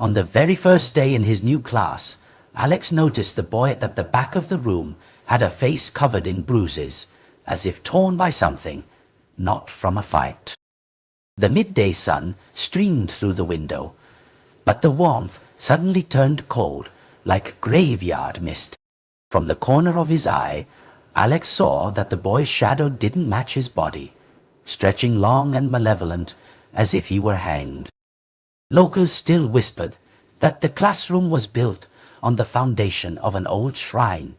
On the very first day in his new class, Alex noticed the boy at the back of the room had a face covered in bruises, as if torn by something, not from a fight. The midday sun streamed through the window, but the warmth suddenly turned cold, like graveyard mist. From the corner of his eye, Alex saw that the boy's shadow didn't match his body, stretching long and malevolent as if he were hanged. Locals still whispered that the classroom was built on the foundation of an old shrine,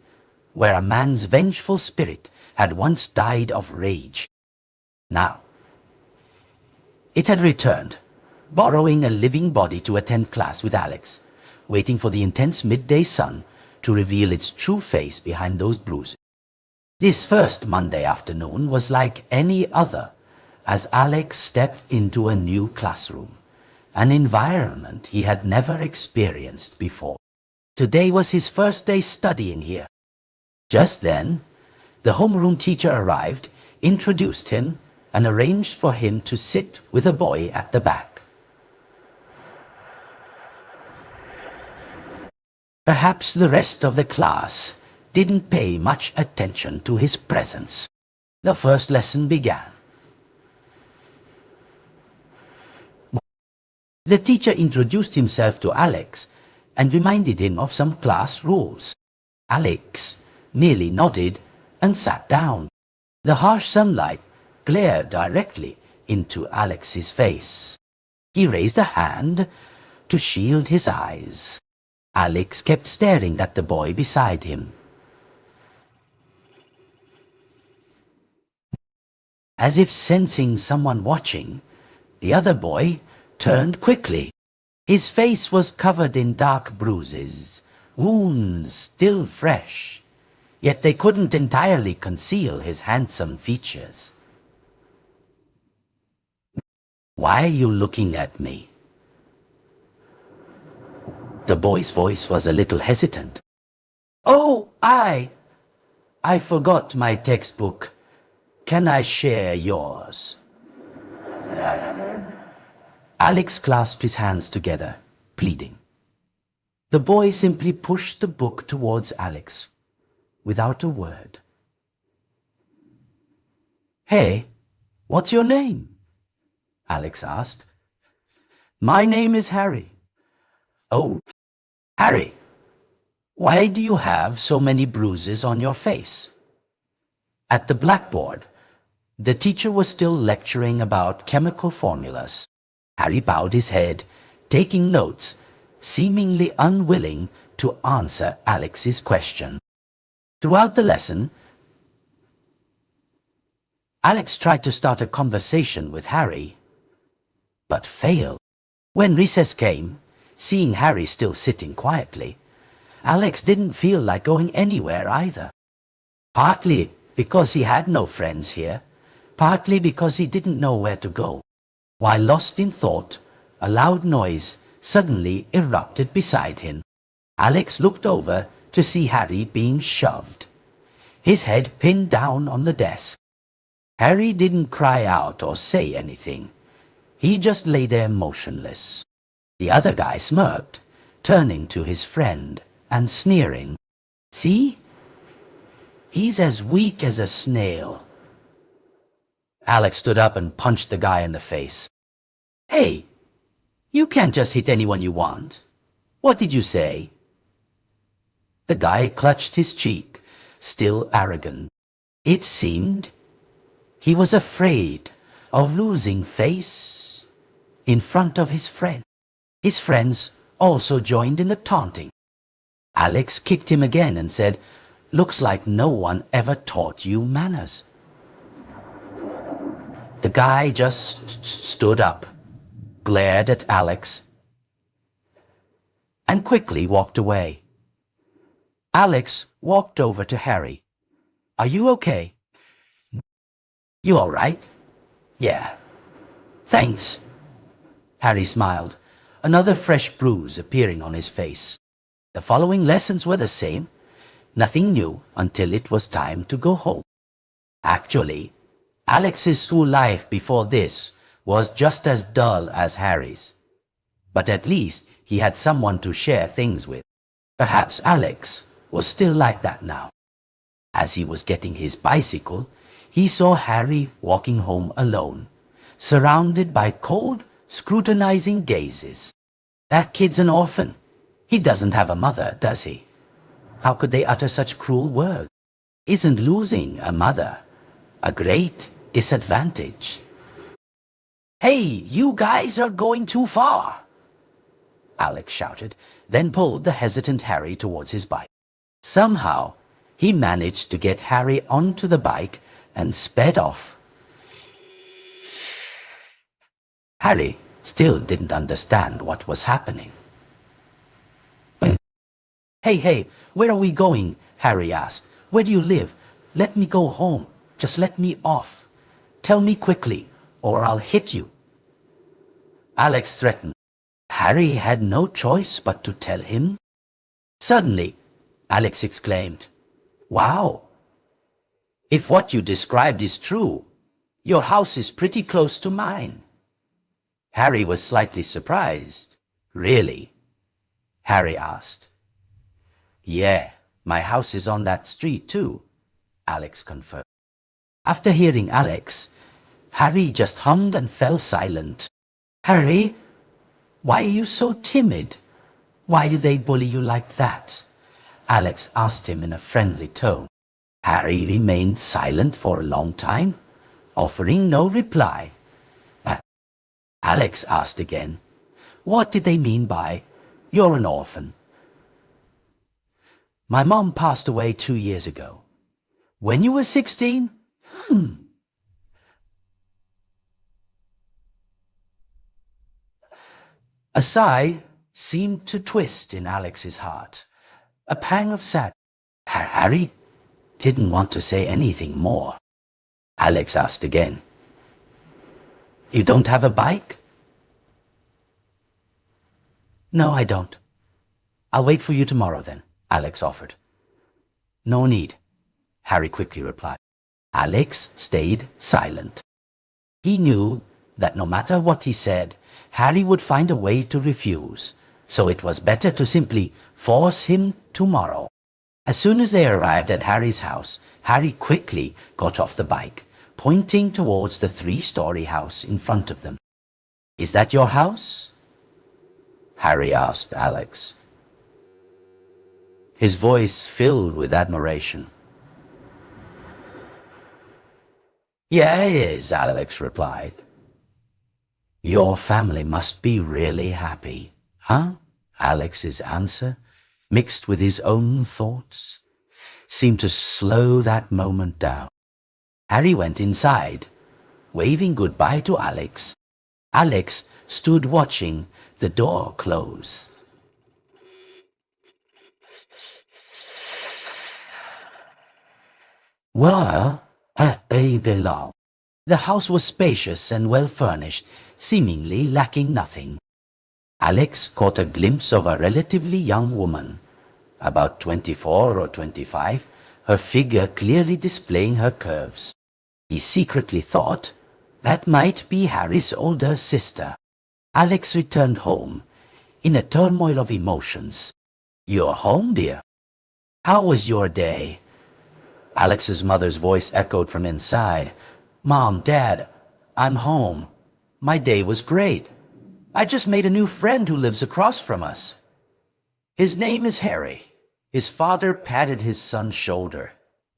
where a man's vengeful spirit had once died of rage. Now, it had returned, borrowing a living body to attend class with Alex, waiting for the intense midday sun to reveal its true face behind those bruises. This first Monday afternoon was like any other, as Alex stepped into a new classroom, an environment he had never experienced before. Today was his first day studying here. Just then, the homeroom teacher arrived, introduced him, and arranged for him to sit with a boy at the back. Perhaps the rest of the class didn't pay much attention to his presence. The first lesson began. The teacher introduced himself to Alex and reminded him of some class rules. Alex merely nodded and sat down. The harsh sunlight glared directly into Alex's face. He raised a hand to shield his eyes. Alex kept staring at the boy beside him. As if sensing someone watching, the other boy turned quickly. His face was covered in dark bruises, wounds still fresh, yet they couldn't entirely conceal his handsome features. "Why are you looking at me?" The boy's voice was a little hesitant. "Oh, I forgot my textbook. Can I share yours?" Alex clasped his hands together, pleading. The boy simply pushed the book towards Alex, without a word. "Hey, what's your name?" Alex asked. "My name is Harry." "Oh, Harry, why do you have so many bruises on your face?" At the blackboard, the teacher was still lecturing about chemical formulas. Harry bowed his head, taking notes, seemingly unwilling to answer Alex's question. Throughout the lesson, Alex tried to start a conversation with Harry, but failed. When recess came, seeing Harry still sitting quietly, Alex didn't feel like going anywhere either. Partly because he had no friends here, partly because he didn't know where to go. While lost in thought, a loud noise suddenly erupted beside him. Alex looked over to see Harry being shoved, his head pinned down on the desk. Harry didn't cry out or say anything. He just lay there motionless. The other guy smirked, turning to his friend and sneering. "See? He's as weak as a snail." Alex stood up and punched the guy in the face. "Hey, you can't just hit anyone you want. What did you say?" The guy clutched his cheek, still arrogant. It seemed he was afraid of losing face in front of his friend. His friends also joined in the taunting. Alex kicked him again and said, "Looks like no one ever taught you manners." The guy just stood up, glared at Alex, and quickly walked away. Alex walked over to Harry. "Are you okay?" "You all right?" "Yeah. Thanks." Harry smiled, another fresh bruise appearing on his face. The following lessons were the same, nothing new until it was time to go home. Actually, Alex's school life before this was just as dull as Harry's. But at least he had someone to share things with. Perhaps Alex was still like that now. As he was getting his bicycle, he saw Harry walking home alone, surrounded by cold, scrutinizing gazes. That kid's an orphan. He doesn't have a mother, does he? How could they utter such cruel words? Isn't losing a mother a great disadvantage? "Hey, you guys are going too far!" Alex shouted, then pulled the hesitant Harry towards his bike. Somehow, he managed to get Harry onto the bike and sped off. Harry still didn't understand what was happening. Hey, where are we going?" Harry asked. "Where do you live? Let me go home. Just let me off. Tell me quickly, or I'll hit you." Alex threatened. Harry had no choice but to tell him. Suddenly, Alex exclaimed, "Wow! If what you described is true, your house is pretty close to mine." Harry was slightly surprised. "Really?" Harry asked. "Yeah, my house is on that street too," Alex confirmed. After hearing Alex, Harry just hummed and fell silent. "Harry, why are you so timid? Why do they bully you like that?" Alex asked him in a friendly tone. Harry remained silent for a long time, offering no reply. Alex asked again, "What did they mean by, 'You're an orphan'?" "My mom passed away 2 years ago." "When you were 16? A sigh seemed to twist in Alex's heart. A pang of sadness. Harry didn't want to say anything more. Alex asked again, "You don't have a bike?" "No, I don't. I'll wait for you tomorrow then," Alex offered. "No need," Harry quickly replied. Alex stayed silent. He knew that no matter what he said, Harry would find a way to refuse, so it was better to simply force him tomorrow. As soon as they arrived at Harry's house, Harry quickly got off the bike, pointing towards the 3-story house in front of them. "Is that your house?" Harry asked Alex. His voice filled with admiration. "Yeah, it is," Alex replied. "Your family must be really happy, huh?" Alex's answer, mixed with his own thoughts, seemed to slow that moment down. Harry went inside, waving goodbye to Alex. Alex stood watching the door close. Well, belong. The house was spacious and well-furnished, seemingly lacking nothing. Alex caught a glimpse of a relatively young woman, about 24 or 25, her figure clearly displaying her curves. He secretly thought that might be Harry's older sister. Alex returned home in a turmoil of emotions. "You're home, dear. How was your day?" Alex's mother's voice echoed from inside. "Mom, Dad, I'm home. My day was great. I just made a new friend who lives across from us. His name is Harry." His father patted his son's shoulder.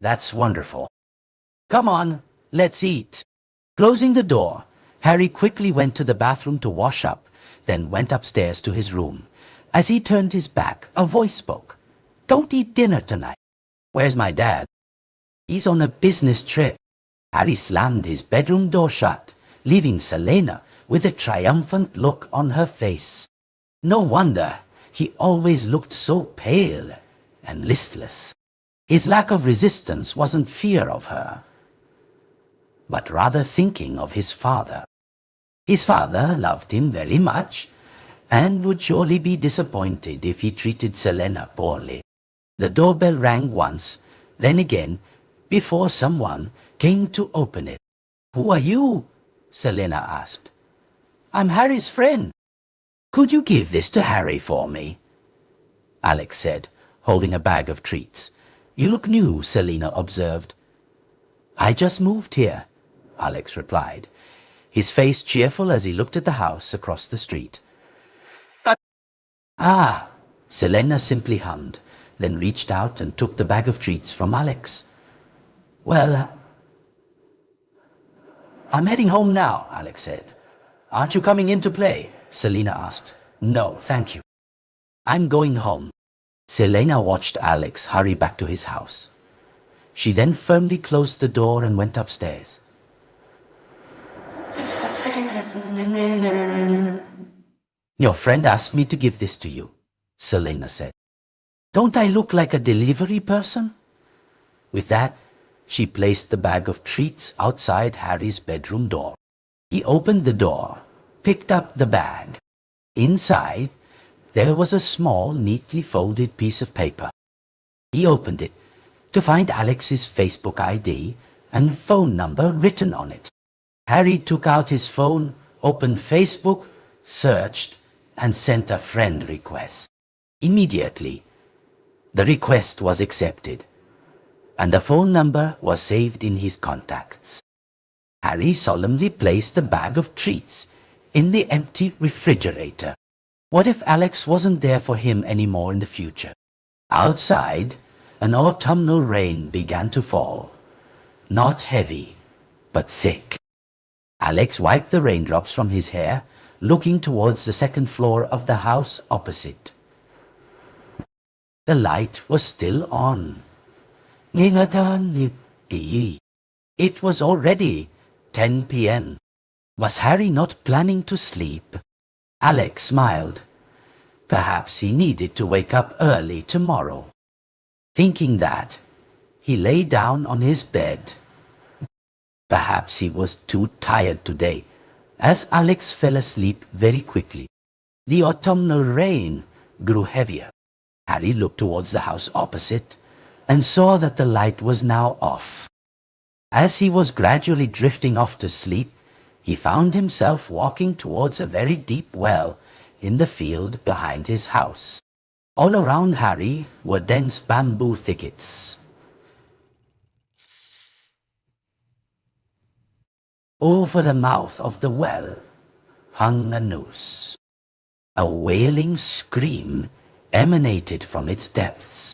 "That's wonderful. Come on, let's eat." Closing the door, Harry quickly went to the bathroom to wash up, then went upstairs to his room. As he turned his back, a voice spoke. "Don't eat dinner tonight." "Where's my dad?" "He's on a business trip." Harry slammed his bedroom door shut, leaving Selena with a triumphant look on her face. No wonder he always looked so pale and listless. His lack of resistance wasn't fear of her, but rather thinking of his father. His father loved him very much, and would surely be disappointed if he treated Selena poorly. The doorbell rang once, then again, before someone came to open it. "Who are you?" Selena asked. "I'm Harry's friend." "Could you give this to Harry for me?" Alex said, holding a bag of treats. "You look new," Selena observed. "I just moved here," Alex replied, his face cheerful as he looked at the house across the street. "Ah," Selena simply hummed, then reached out and took the bag of treats from Alex. "Well, I'm heading home now," Alex said. "Aren't you coming in to play?" Selena asked. "No, thank you. I'm going home." Selena watched Alex hurry back to his house. She then firmly closed the door and went upstairs. "Your friend asked me to give this to you," Selena said. "Don't I look like a delivery person?" With that, she placed the bag of treats outside Harry's bedroom door. He opened the door, picked up the bag. Inside, there was a small, neatly folded piece of paper. He opened it to find Alex's Facebook ID and phone number written on it. Harry took out his phone, opened Facebook, searched, and sent a friend request. Immediately, the request was accepted, and the phone number was saved in his contacts. Harry solemnly placed the bag of treats in the empty refrigerator. What if Alex wasn't there for him anymore in the future? Outside, an autumnal rain began to fall. Not heavy, but thick. Alex wiped the raindrops from his hair, looking towards the second floor of the house opposite. The light was still on. It was already 10 p.m. Was Harry not planning to sleep? Alex smiled. Perhaps he needed to wake up early tomorrow. Thinking that, he lay down on his bed. Perhaps he was too tired today, as Alex fell asleep very quickly. The autumnal rain grew heavier. Harry looked towards the house opposite and saw that the light was now off. As he was gradually drifting off to sleep, he found himself walking towards a very deep well in the field behind his house. All around Harry were dense bamboo thickets. Over the mouth of the well hung a noose. A wailing scream emanated from its depths.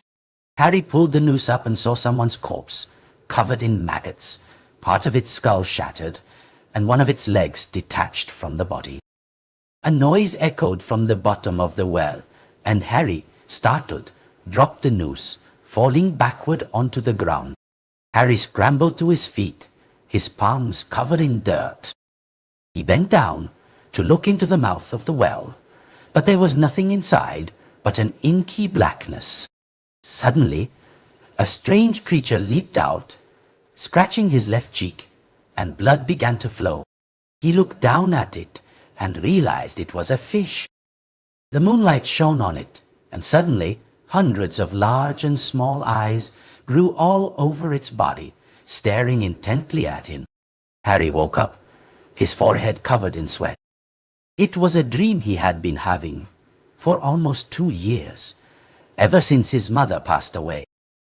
Harry pulled the noose up and saw someone's corpse, covered in maggots, part of its skull shattered, and one of its legs detached from the body. A noise echoed from the bottom of the well, and Harry, startled, dropped the noose, falling backward onto the ground. Harry scrambled to his feet, his palms covered in dirt. He bent down to look into the mouth of the well, but there was nothing inside but an inky blackness. Suddenly, a strange creature leaped out, scratching his left cheek, and blood began to flow. He looked down at it and realized it was a fish. The moonlight shone on it, and suddenly hundreds of large and small eyes grew all over its body, staring intently at him. Harry woke up, his forehead covered in sweat. It was a dream he had been having for almost 2 years, ever since his mother passed away.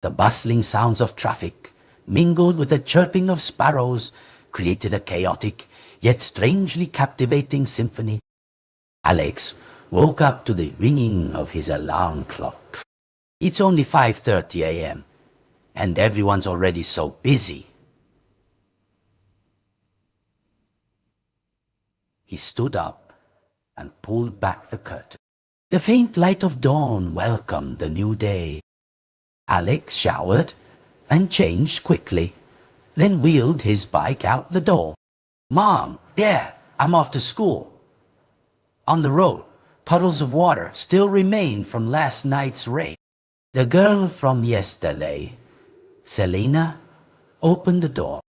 The bustling sounds of traffic, mingled with the chirping of sparrows, created a chaotic, yet strangely captivating symphony. Alex woke up to the ringing of his alarm clock. It's only 5:30 a.m., and everyone's already so busy. He stood up and pulled back the curtain. The faint light of dawn welcomed the new day. Alex showered and changed quickly, then wheeled his bike out the door. "Mom, Dad, I'm off to school." On the road, puddles of water still remained from last night's rain. The girl from yesterday, Selena, opened the door.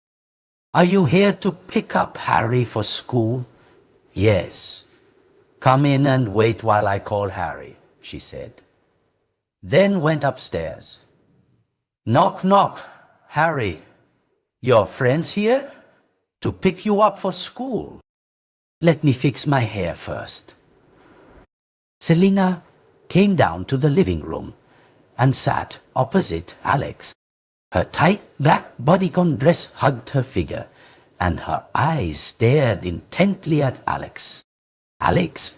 "Are you here to pick up Harry for school?" "Yes. Come in and wait while I call Harry," she said. Then went upstairs. "Knock, knock. Harry, your friends here? To pick you up for school." "Let me fix my hair first." Selena came down to the living room and sat opposite Alex. Her tight black bodycon dress hugged her figure, and her eyes stared intently at Alex. Alex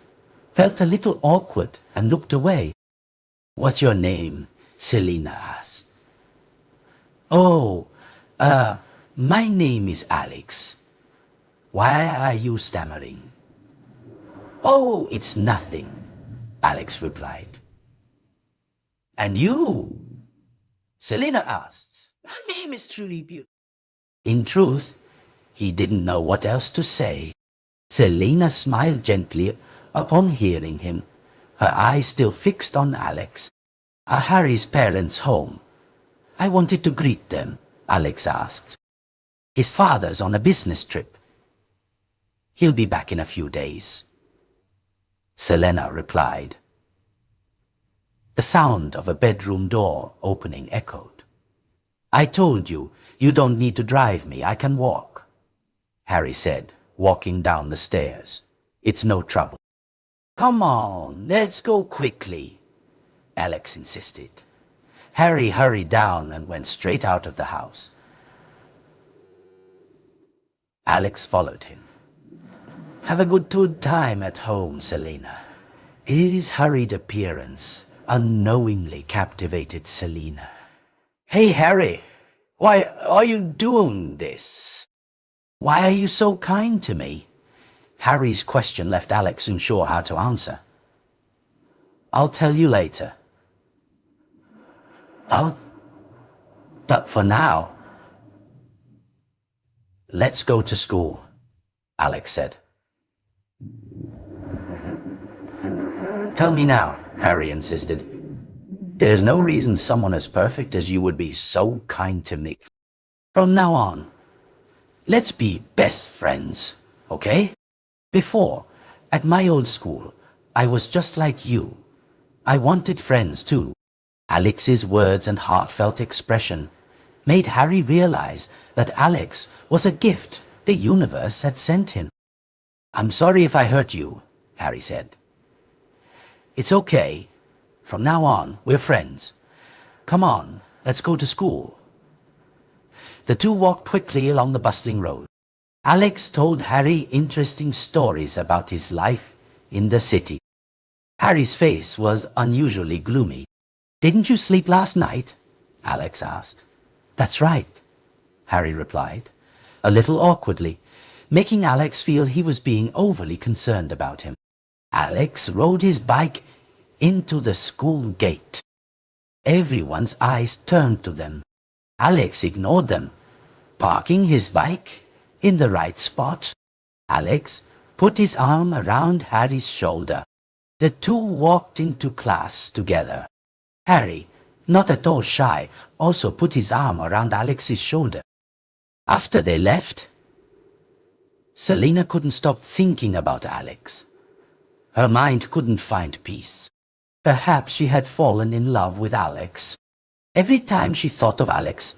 felt a little awkward and looked away. "What's your name?" Selena asked. "Oh, my name is Alex. Why are you stammering?" "Oh, it's nothing," Alex replied. "And you?" Selena asked. "My name is truly beautiful." In truth, he didn't know what else to say. Selena smiled gently upon hearing him, her eyes still fixed on Alex. "Are Harry's parents home?" "I wanted to greet them," Alex asked. "His father's on a business trip. He'll be back in a few days." Selena replied. The sound of a bedroom door opening echoed. "I told you, you don't need to drive me, I can walk," Harry said, walking down the stairs. "It's no trouble." "Come on, let's go quickly," Alex insisted. Harry hurried down and went straight out of the house. Alex followed him. "Have a good time at home, Selena." His hurried appearance unknowingly captivated Selena. "Hey, Harry, why are you doing this? Why are you so kind to me?" Harry's question left Alex unsure how to answer. "I'll tell you later." But for now, let's go to school, Alex said. "Tell me now," Harry insisted. "There's no reason someone as perfect as you would be so kind to me. From now on, let's be best friends, okay? Before, at my old school, I was just like you. I wanted friends too." Alex's words and heartfelt expression made Harry realize that Alex was a gift the universe had sent him. "I'm sorry if I hurt you," Harry said. "It's okay. From now on, we're friends. Come on, let's go to school." The two walked quickly along the bustling road. Alex told Harry interesting stories about his life in the city. Harry's face was unusually gloomy. "Didn't you sleep last night?" Alex asked. "That's right," Harry replied, a little awkwardly, making Alex feel he was being overly concerned about him. Alex rode his bike into the school gate. Everyone's eyes turned to them. Alex ignored them, parking his bike in the right spot. Alex put his arm around Harry's shoulder. The two walked into class together. Harry, not at all shy, also put his arm around Alex's shoulder. After they left, Selena couldn't stop thinking about Alex. Her mind couldn't find peace. Perhaps she had fallen in love with Alex. Every time she thought of Alex,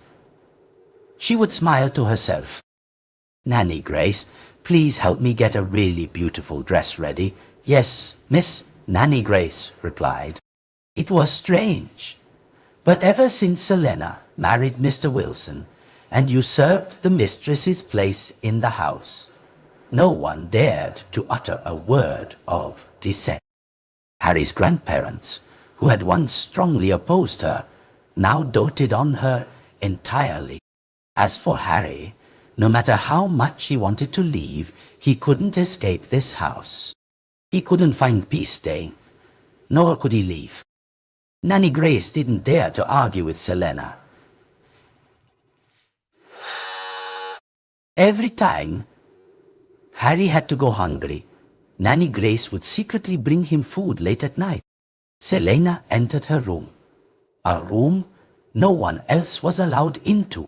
she would smile to herself. "Nanny Grace, please help me get a really beautiful dress ready." "Yes, Miss," Nanny Grace replied. It was strange, but ever since Selena married Mr. Wilson and usurped the mistress's place in the house, no one dared to utter a word of dissent. Harry's grandparents, who had once strongly opposed her, now doted on her entirely. As for Harry, no matter how much he wanted to leave, he couldn't escape this house. He couldn't find peace staying, nor could he leave. Nanny Grace didn't dare to argue with Selena. Every time Harry had to go hungry, Nanny Grace would secretly bring him food late at night. Selena entered her room, a room no one else was allowed into.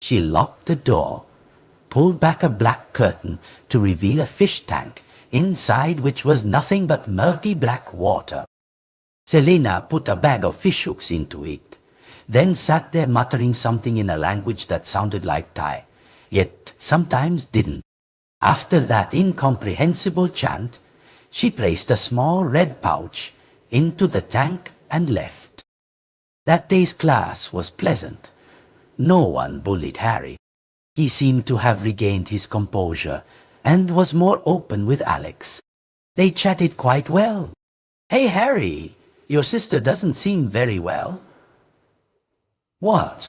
She locked the door, pulled back a black curtain to reveal a fish tank, inside which was nothing but murky black water. Selena put a bag of fish hooks into it, then sat there muttering something in a language that sounded like Thai, yet sometimes didn't. After that incomprehensible chant, She placed a small red pouch into the tank and left. That day's class was pleasant. No one bullied Harry. He seemed to have regained his composure and was more open with Alex. They chatted quite well. "Hey, Harry, your sister doesn't seem very well." "What?"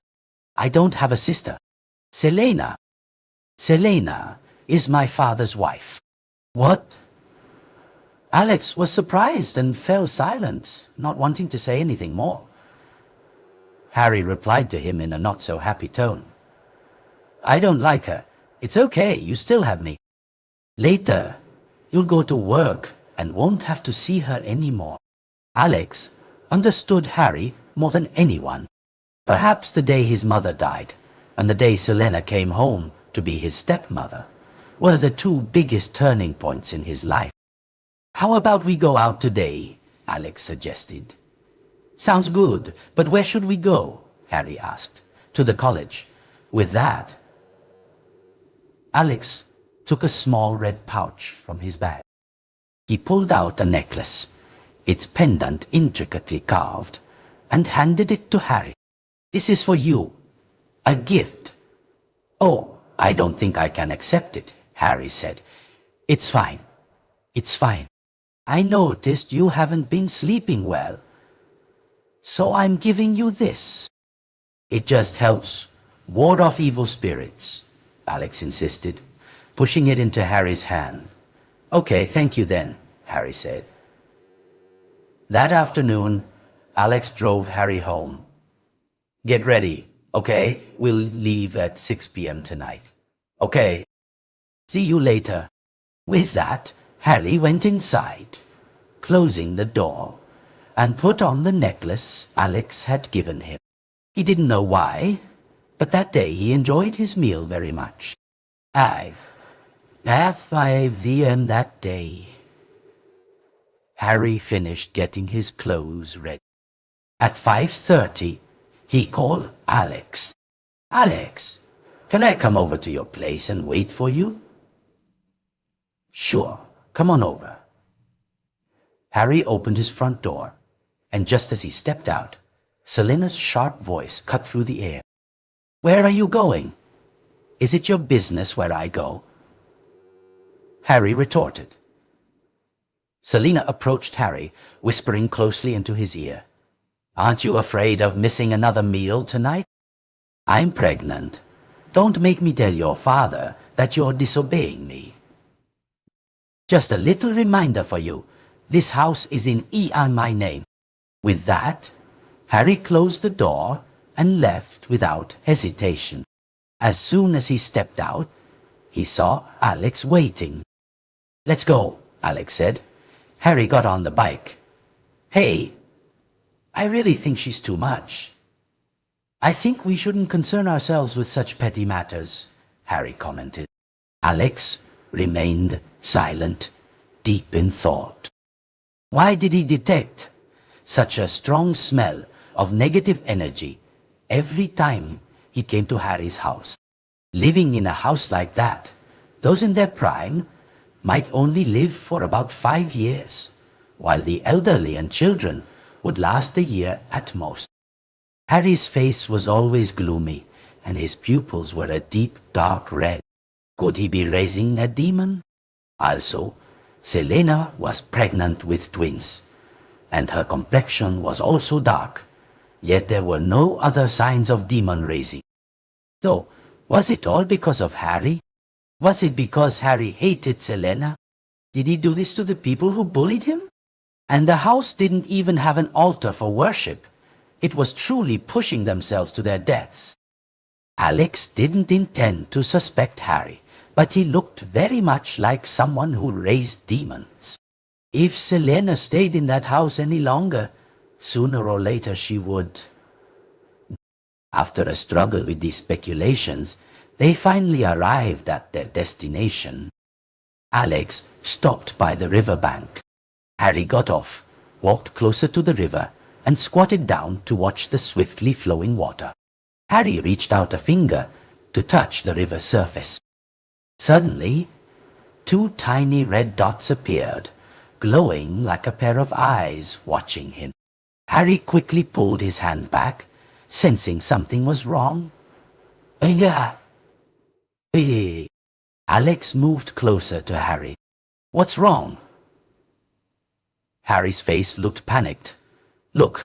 "I don't have a sister. Selena. Selena is my father's wife." "What?" Alex was surprised and fell silent, not wanting to say anything more. Harry replied to him in a not-so-happy tone. "I don't like her. It's okay, you still have me. Later, you'll go to work and won't have to see her anymore." Alex understood Harry more than anyone. Perhaps the day his mother died and the day Selena came home to be his stepmother were the two biggest turning points in his life. "How about we go out today?" Alex suggested. "Sounds good, but where should we go?" Harry asked. "To the college." With that, Alex took a small red pouch from his bag. He pulled out a necklace, its pendant intricately carved, and handed it to Harry. "This is for you. A gift." "Oh, I don't think I can accept it," Harry said. "It's fine. It's fine. I noticed you haven't been sleeping well, so I'm giving you this. It just helps ward off evil spirits," Alex insisted, pushing it into Harry's hand. "Okay, thank you then," Harry said. That afternoon, Alex drove Harry home. "Get ready, okay? We'll leave at 6 p.m. tonight." "Okay. See you later." With that, Harry went inside, closing the door, and put on the necklace Alex had given him. He didn't know why, but that day he enjoyed his meal very much. At 5 p.m. that day, Harry finished getting his clothes ready. At 5:30, he called Alex. "Alex, can I come over to your place and wait for you?" "Sure, come on over." Harry opened his front door, and just as he stepped out, Selena's sharp voice cut through the air. "Where are you going? Is it your business where I go?" Harry retorted. Selena approached Harry, whispering closely into his ear. "Aren't you afraid of missing another meal tonight? I'm pregnant. Don't make me tell your father that you're disobeying me. Just a little reminder for you. This house is in my name." With that, Harry closed the door and left without hesitation. As soon as he stepped out, he saw Alex waiting. "Let's go," Alex said. Harry got on the bike. "Hey, I really think she's too much." "I think we shouldn't concern ourselves with such petty matters," Harry commented. Alex remained silent, deep in thought. Why did he detect such a strong smell of negative energy every time he came to Harry's house? Living in a house like that, those in their prime might only live for about 5 years, while the elderly and children would last a year at most. Harry's face was always gloomy, and his pupils were a deep, dark red. Could he be raising a demon? Also, Selena was pregnant with twins, and her complexion was also dark, yet there were no other signs of demon raising. So, was it all because of Harry? Was it because Harry hated Selena? Did he do this to the people who bullied him? And the house didn't even have an altar for worship. It was truly pushing themselves to their deaths. Alex didn't intend to suspect Harry, but he looked very much like someone who raised demons. If Selena stayed in that house any longer, sooner or later she would. After a struggle with these speculations, they finally arrived at their destination. Alex stopped by the riverbank. Harry got off, walked closer to the river, and squatted down to watch the swiftly flowing water. Harry reached out a finger to touch the river's surface. Suddenly, 2 tiny red dots appeared, glowing like a pair of eyes watching him. Harry quickly pulled his hand back, sensing something was wrong. Yeah. Alex moved closer to Harry. What's wrong? Harry's face looked panicked. Look,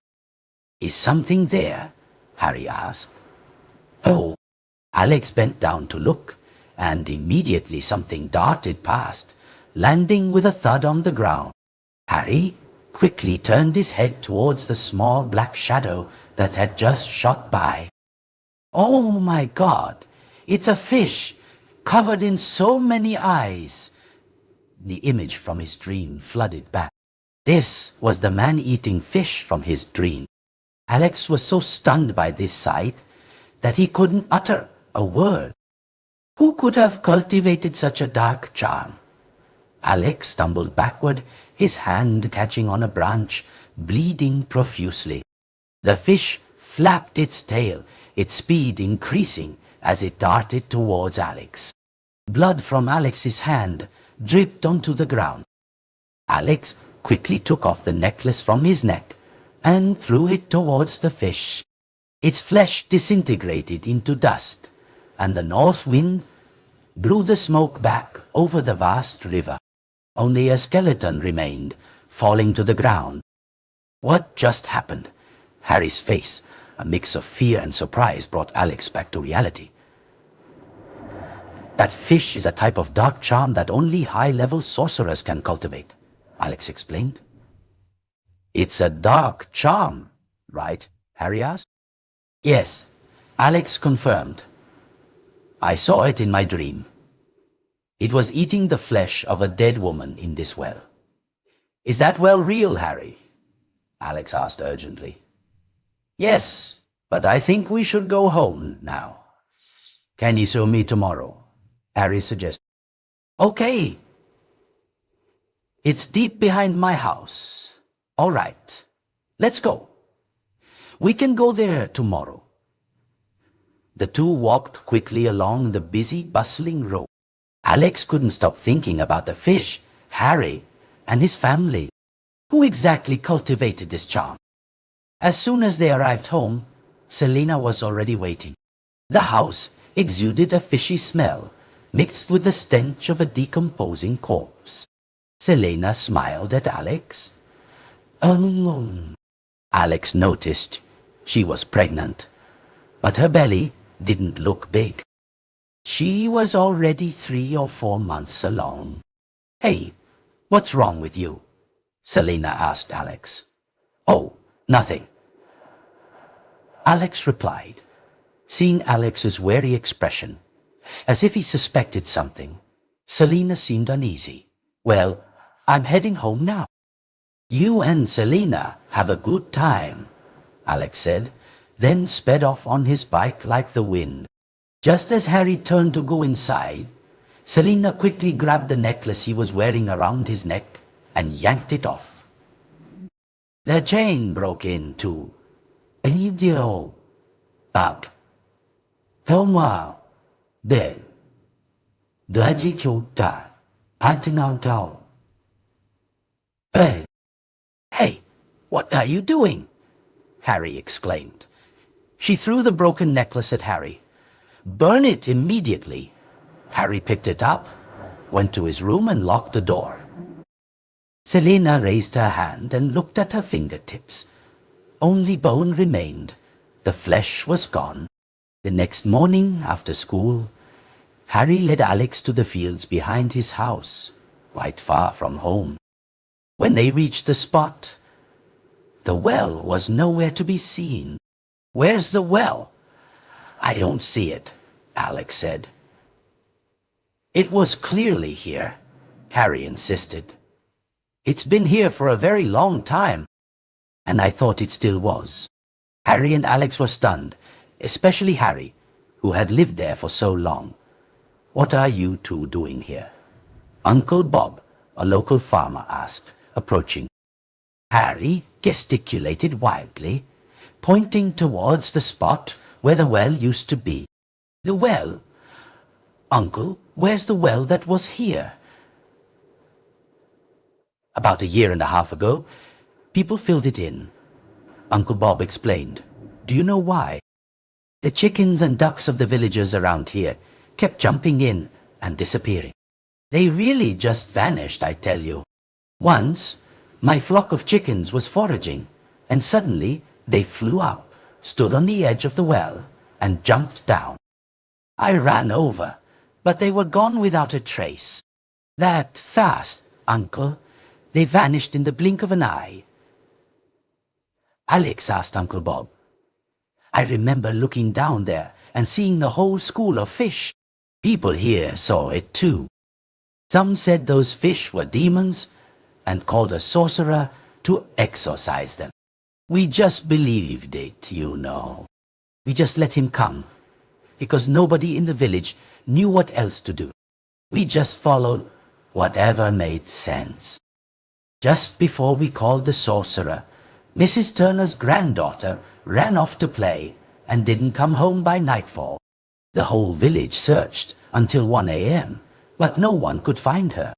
is something there? Harry asked. Oh. Alex bent down to look, and immediately something darted past, landing with a thud on the ground. Harry quickly turned his head towards the small black shadow that had just shot by. Oh my God! It's a fish, covered in so many eyes. The image from his dream flooded back. This was the man-eating fish from his dream. Alex was so stunned by this sight that he couldn't utter a word. Who could have cultivated such a dark charm? Alex stumbled backward, his hand catching on a branch, bleeding profusely. The fish flapped its tail, its speed increasing as it darted towards Alex. Blood from Alex's hand dripped onto the ground. Alex quickly took off the necklace from his neck and threw it towards the fish. Its flesh disintegrated into dust, and the north wind blew the smoke back over the vast river. Only a skeleton remained, falling to the ground. What just happened? Harry's face, a mix of fear and surprise, brought Alex back to reality. That fish is a type of dark charm that only high-level sorcerers can cultivate, Alex explained. It's a dark charm, right? Harry asked. Yes, Alex confirmed. I saw it in my dream. It was eating the flesh of a dead woman in this well. Is that well real, Harry? Alex asked urgently. Yes, but I think we should go home now. Can you show me tomorrow? Harry suggested. Okay. It's deep behind my house. All right, let's go. We can go there tomorrow. The two walked quickly along the busy, bustling road. Alex couldn't stop thinking about the fish, Harry, and his family. Who exactly cultivated this charm? As soon as they arrived home, Selena was already waiting. The house exuded a fishy smell, mixed with the stench of a decomposing corpse. Selena smiled at Alex. Alex noticed she was pregnant, but her belly didn't look big. She was already 3 or 4 months along. Hey, what's wrong with you? Selena asked Alex. Oh, nothing. Alex replied, seeing Alex's wary expression, as if he suspected something. Selena seemed uneasy. Well, I'm heading home now. You and Selena have a good time, Alex said, then sped off on his bike like the wind. Just as Harry turned to go inside, Selena quickly grabbed the necklace he was wearing around his neck and yanked it off. The chain broke in too. Idiot. Bug. Helma. Bell. Dodgy chota. Panting out down. Hey, what are you doing? Harry exclaimed. She threw the broken necklace at Harry. Burn it immediately. Harry picked it up, went to his room and locked the door. Selena raised her hand and looked at her fingertips. Only bone remained. The flesh was gone. The next morning, after school, Harry led Alex to the fields behind his house, quite far from home. When they reached the spot, the well was nowhere to be seen. Where's the well? I don't see it, Alex said. It was clearly here, Harry insisted. It's been here for a very long time, and I thought it still was. Harry and Alex were stunned, especially Harry, who had lived there for so long. What are you two doing here? Uncle Bob, a local farmer, asked, approaching. Harry gesticulated wildly, pointing towards the spot where the well used to be. The well? Uncle, where's the well that was here? About a year and a half ago, people filled it in. Uncle Bob explained. Do you know why? The chickens and ducks of the villagers around here kept jumping in and disappearing. They really just vanished, I tell you. Once, my flock of chickens was foraging, and suddenly they flew up, stood on the edge of the well, and jumped down. I ran over, but they were gone without a trace. That fast, Uncle. They vanished in the blink of an eye. Alex asked Uncle Bob. I remember looking down there and seeing the whole school of fish. People here saw it too. Some said those fish were demons and called a sorcerer to exorcise them. We just believed it, you know. We just let him come, because nobody in the village knew what else to do. We just followed whatever made sense. Just before we called the sorcerer, Mrs. Turner's granddaughter ran off to play and didn't come home by nightfall. The whole village searched until 1 a.m., but no one could find her.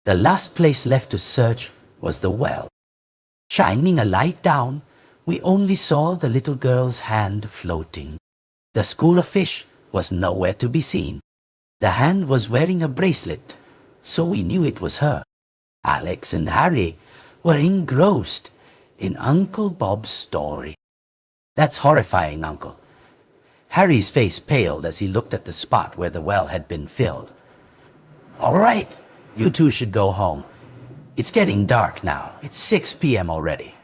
The last place left to search was the well. Shining a light down, we only saw the little girl's hand floating. The school of fish was nowhere to be seen. The hand was wearing a bracelet, so we knew it was her. Alex and Harry were engrossed in Uncle Bob's story. That's horrifying, Uncle. Harry's face paled as he looked at the spot where the well had been filled. All right, you two should go home. It's getting dark now. It's 6 p.m. already.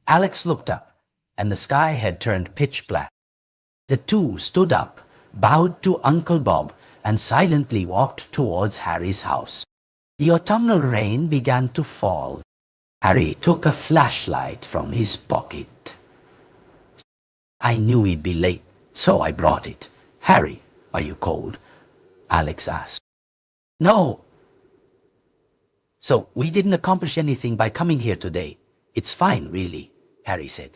Alex looked up, and the sky had turned pitch black. The two stood up, bowed to Uncle Bob, and silently walked towards Harry's house. The autumnal rain began to fall. Harry took a flashlight from his pocket. I knew he'd be late, so I brought it. Harry, are you cold? Alex asked. No. So we didn't accomplish anything by coming here today. It's fine, really, Harry said.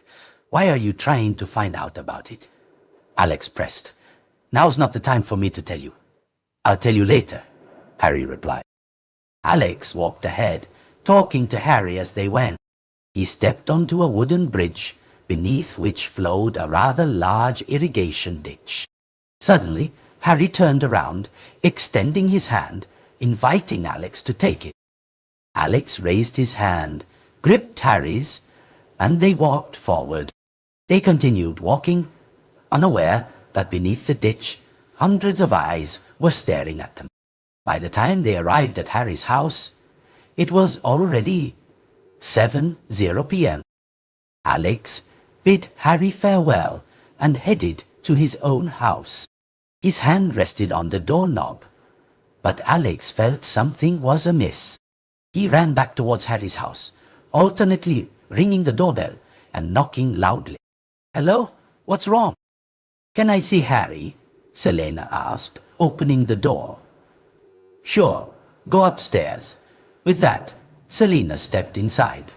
Why are you trying to find out about it? Alex pressed. Now's not the time for me to tell you. I'll tell you later, Harry replied. Alex walked ahead, talking to Harry as they went. He stepped onto a wooden bridge, beneath which flowed a rather large irrigation ditch. Suddenly, Harry turned around, extending his hand, inviting Alex to take it. Alex raised his hand, gripped Harry's, and they walked forward. They continued walking, unaware that beneath the ditch, hundreds of eyes were staring at them. By the time they arrived at Harry's house, it was already 7:00 p.m. Alex bid Harry farewell and headed to his own house. His hand rested on the doorknob, but Alex felt something was amiss. He ran back towards Harry's house, alternately ringing the doorbell and knocking loudly. Hello? What's wrong? Can I see Harry? Selena asked, opening the door. Sure, go upstairs. With that, Selena stepped inside.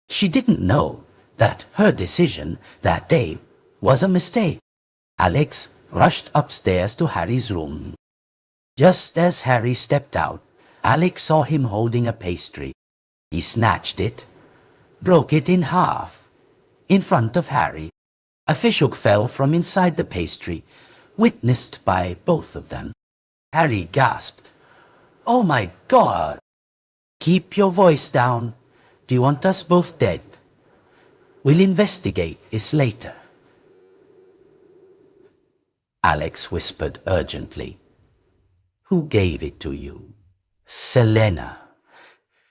She didn't know that her decision that day was a mistake. Alex rushed upstairs to Harry's room. Just as Harry stepped out, Alex saw him holding a pastry. He snatched it, broke it in half, in front of Harry. A fishhook fell from inside the pastry, witnessed by both of them. Harry gasped. Oh my God! Keep your voice down. Do you want us both dead? We'll investigate this later. Alex whispered urgently. Who gave it to you? Selena.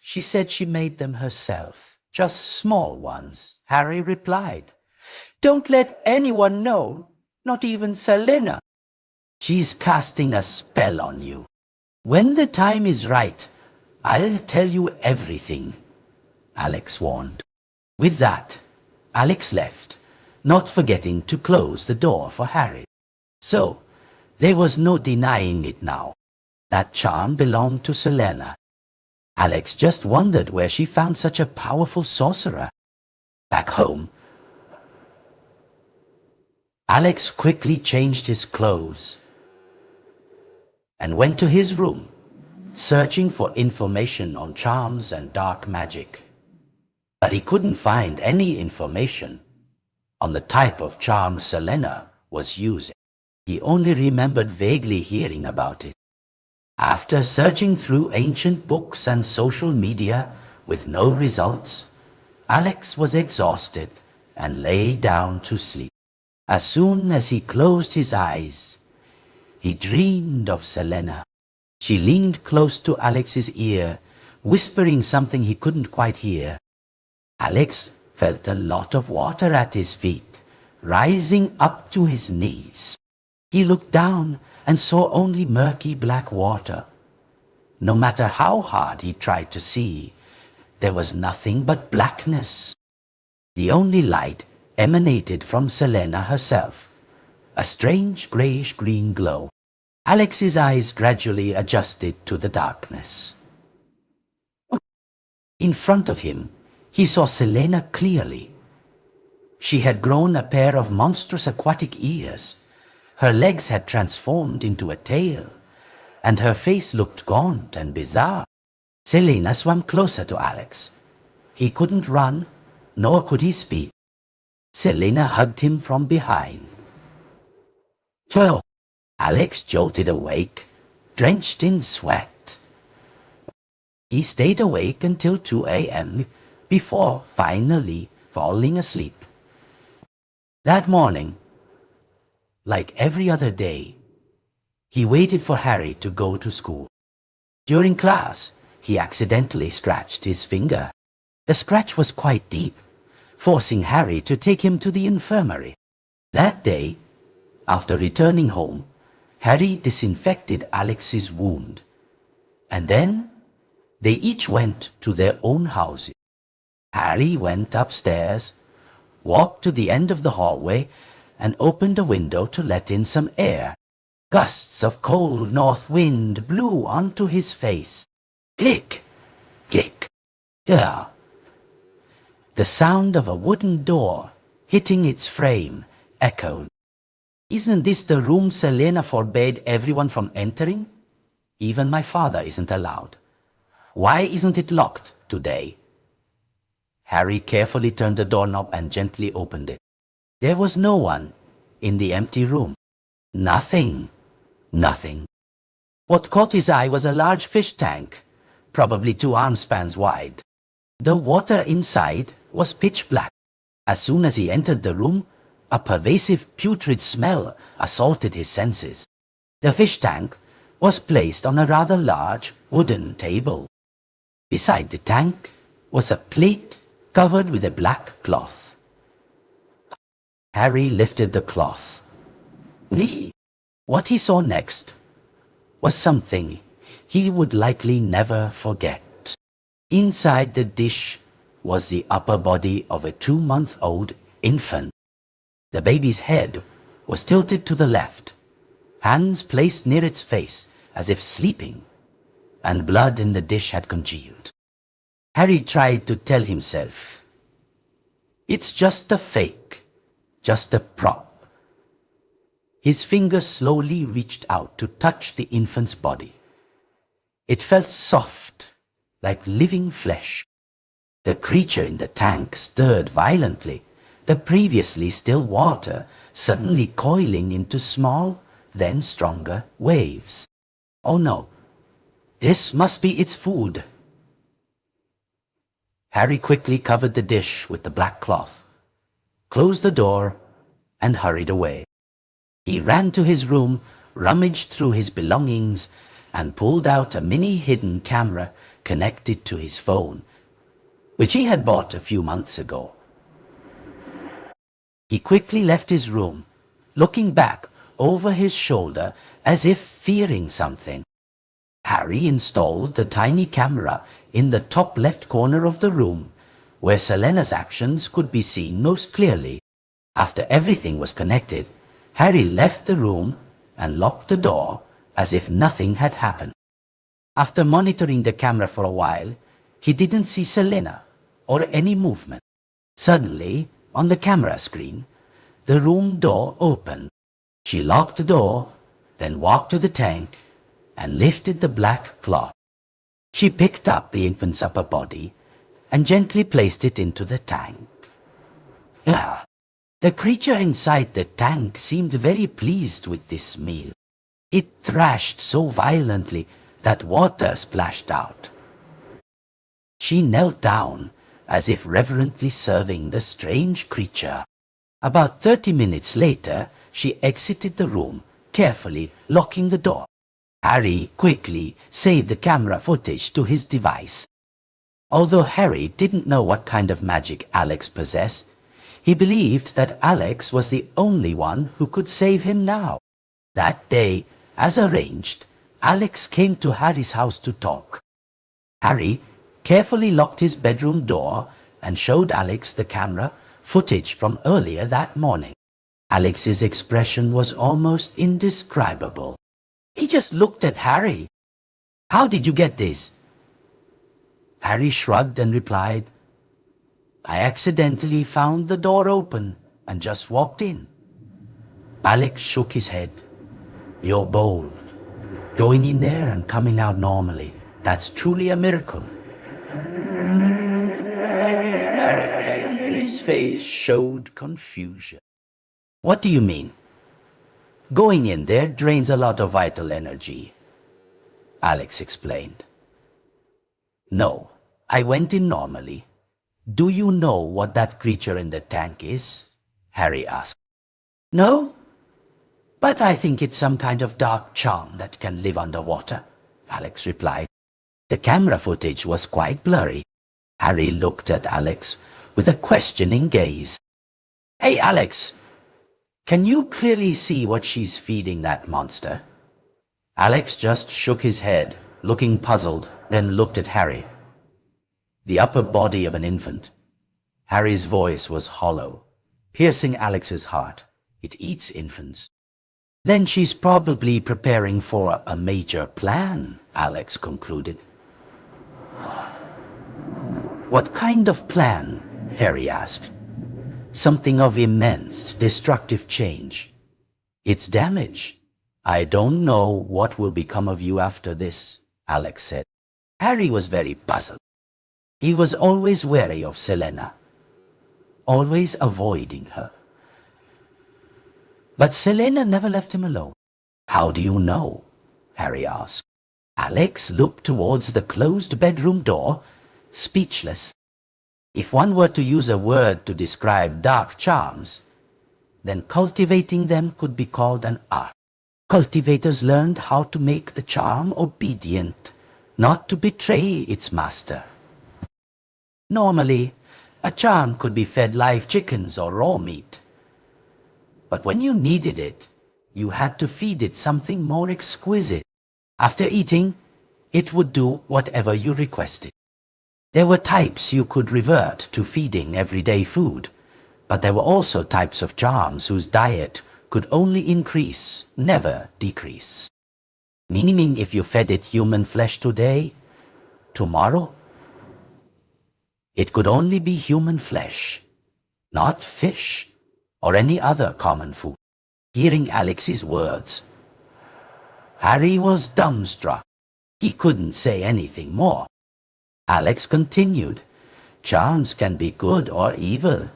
She said she made them herself, just small ones, Harry replied. Don't let anyone know, not even Selena. She's casting a spell on you. When the time is right, I'll tell you everything, Alex warned. With that, Alex left, not forgetting to close the door for Harry. So, there was no denying it now. That charm belonged to Selena. Alex just wondered where she found such a powerful sorcerer. Back home, Alex quickly changed his clothes and went to his room. searching for information on charms and dark magic. But he couldn't find any information on the type of charm Selena was using. He only remembered vaguely hearing about it. After searching through ancient books and social media with no results, Alex was exhausted and lay down to sleep. As soon as he closed his eyes, he dreamed of Selena. She leaned close to Alex's ear, whispering something he couldn't quite hear. Alex felt a lot of water at his feet, rising up to his knees. He looked down and saw only murky black water. No matter how hard he tried to see, there was nothing but blackness. The only light emanated from Selena herself, a strange grayish-green glow. Alex's eyes gradually adjusted to the darkness. In front of him, he saw Selena clearly. She had grown a pair of monstrous aquatic ears. Her legs had transformed into a tail, and her face looked gaunt and bizarre. Selena swam closer to Alex. He couldn't run, nor could he speak. Selena hugged him from behind. "Hello!" Alex jolted awake, drenched in sweat. He stayed awake until 2 a.m. before finally falling asleep. That morning, like every other day, he waited for Harry to go to school. During class, he accidentally scratched his finger. The scratch was quite deep, forcing Harry to take him to the infirmary. That day, after returning home, Harry disinfected Alex's wound, and then they each went to their own houses. Harry went upstairs, walked to the end of the hallway, and opened a window to let in some air. Gusts of cold north wind blew onto his face. Click! Click! Yeah. The sound of a wooden door hitting its frame echoed. "Isn't this the room Selena forbade everyone from entering? Even my father isn't allowed. Why isn't it locked today?" Harry carefully turned the doorknob and gently opened it. There was no one in the empty room. Nothing. Nothing. What caught his eye was a large fish tank, probably 2 armspans wide. The water inside was pitch black. As soon as he entered the room, a pervasive putrid smell assaulted his senses. The fish tank was placed on a rather large wooden table. Beside the tank was a plate covered with a black cloth. Harry lifted the cloth. What he saw next was something he would likely never forget. Inside the dish was the upper body of a 2-month-old infant. The baby's head was tilted to the left, hands placed near its face as if sleeping, and blood in the dish had congealed. Harry tried to tell himself, "It's just a fake, just a prop." His fingers slowly reached out to touch the infant's body. It felt soft, like living flesh. The creature in the tank stirred violently, the previously still water suddenly coiling into small, then stronger waves. Oh no, this must be its food. Harry quickly covered the dish with the black cloth, closed the door, and hurried away. He ran to his room, rummaged through his belongings, and pulled out a mini hidden camera connected to his phone, which he had bought a few months ago. He quickly left his room, looking back over his shoulder as if fearing something. Harry installed the tiny camera in the top left corner of the room, where Selena's actions could be seen most clearly. After everything was connected, Harry left the room and locked the door as if nothing had happened. After monitoring the camera for a while, he didn't see Selena or any movement. Suddenly, on the camera screen, the room door opened. She locked the door, then walked to the tank and lifted the black cloth. She picked up the infant's upper body and gently placed it into the tank. Ah, the creature inside the tank seemed very pleased with this meal. It thrashed so violently that water splashed out. She knelt down as if reverently serving the strange creature. About 30 minutes later, she exited the room, carefully locking the door. Harry quickly saved the camera footage to his device. Although Harry didn't know what kind of magic Alex possessed, he believed that Alex was the only one who could save him now. That day, as arranged, Alex came to Harry's house to talk. Harry carefully locked his bedroom door and showed Alex the camera footage from earlier that morning. Alex's expression was almost indescribable. He just looked at Harry. "How did you get this?" Harry shrugged and replied, "I accidentally found the door open and just walked in." Alex shook his head. "You're bold. Going in there and coming out normally. That's truly a miracle." His face showed confusion. "What do you mean?" "Going in there drains a lot of vital energy," Alex explained. "No, I went in normally. Do you know what that creature in the tank is?" Harry asked. "No, but I think it's some kind of dark charm that can live underwater," Alex replied. The camera footage was quite blurry. Harry looked at Alex with a questioning gaze. "Hey, Alex, can you clearly see what she's feeding that monster?" Alex just shook his head, looking puzzled, then looked at Harry. "The upper body of an infant." Harry's voice was hollow, piercing Alex's heart. "It eats infants." "Then she's probably preparing for a major plan," Alex concluded. "What kind of plan?" Harry asked. "Something of immense, destructive change. It's damage. I don't know what will become of you after this," Alex said. Harry was very puzzled. He was always wary of Selena, always avoiding her. But Selena never left him alone. "How do you know?" Harry asked. Alex looked towards the closed bedroom door, speechless. If one were to use a word to describe dark charms, then cultivating them could be called an art. Cultivators learned how to make the charm obedient, not to betray its master. Normally, a charm could be fed live chickens or raw meat. But when you needed it, you had to feed it something more exquisite. After eating, it would do whatever you requested. There were types you could revert to feeding everyday food, but there were also types of charms whose diet could only increase, never decrease. Meaning if you fed it human flesh today, tomorrow, it could only be human flesh, not fish or any other common food. Hearing Alex's words, Harry was dumbstruck. He couldn't say anything more. Alex continued, "Charms can be good or evil.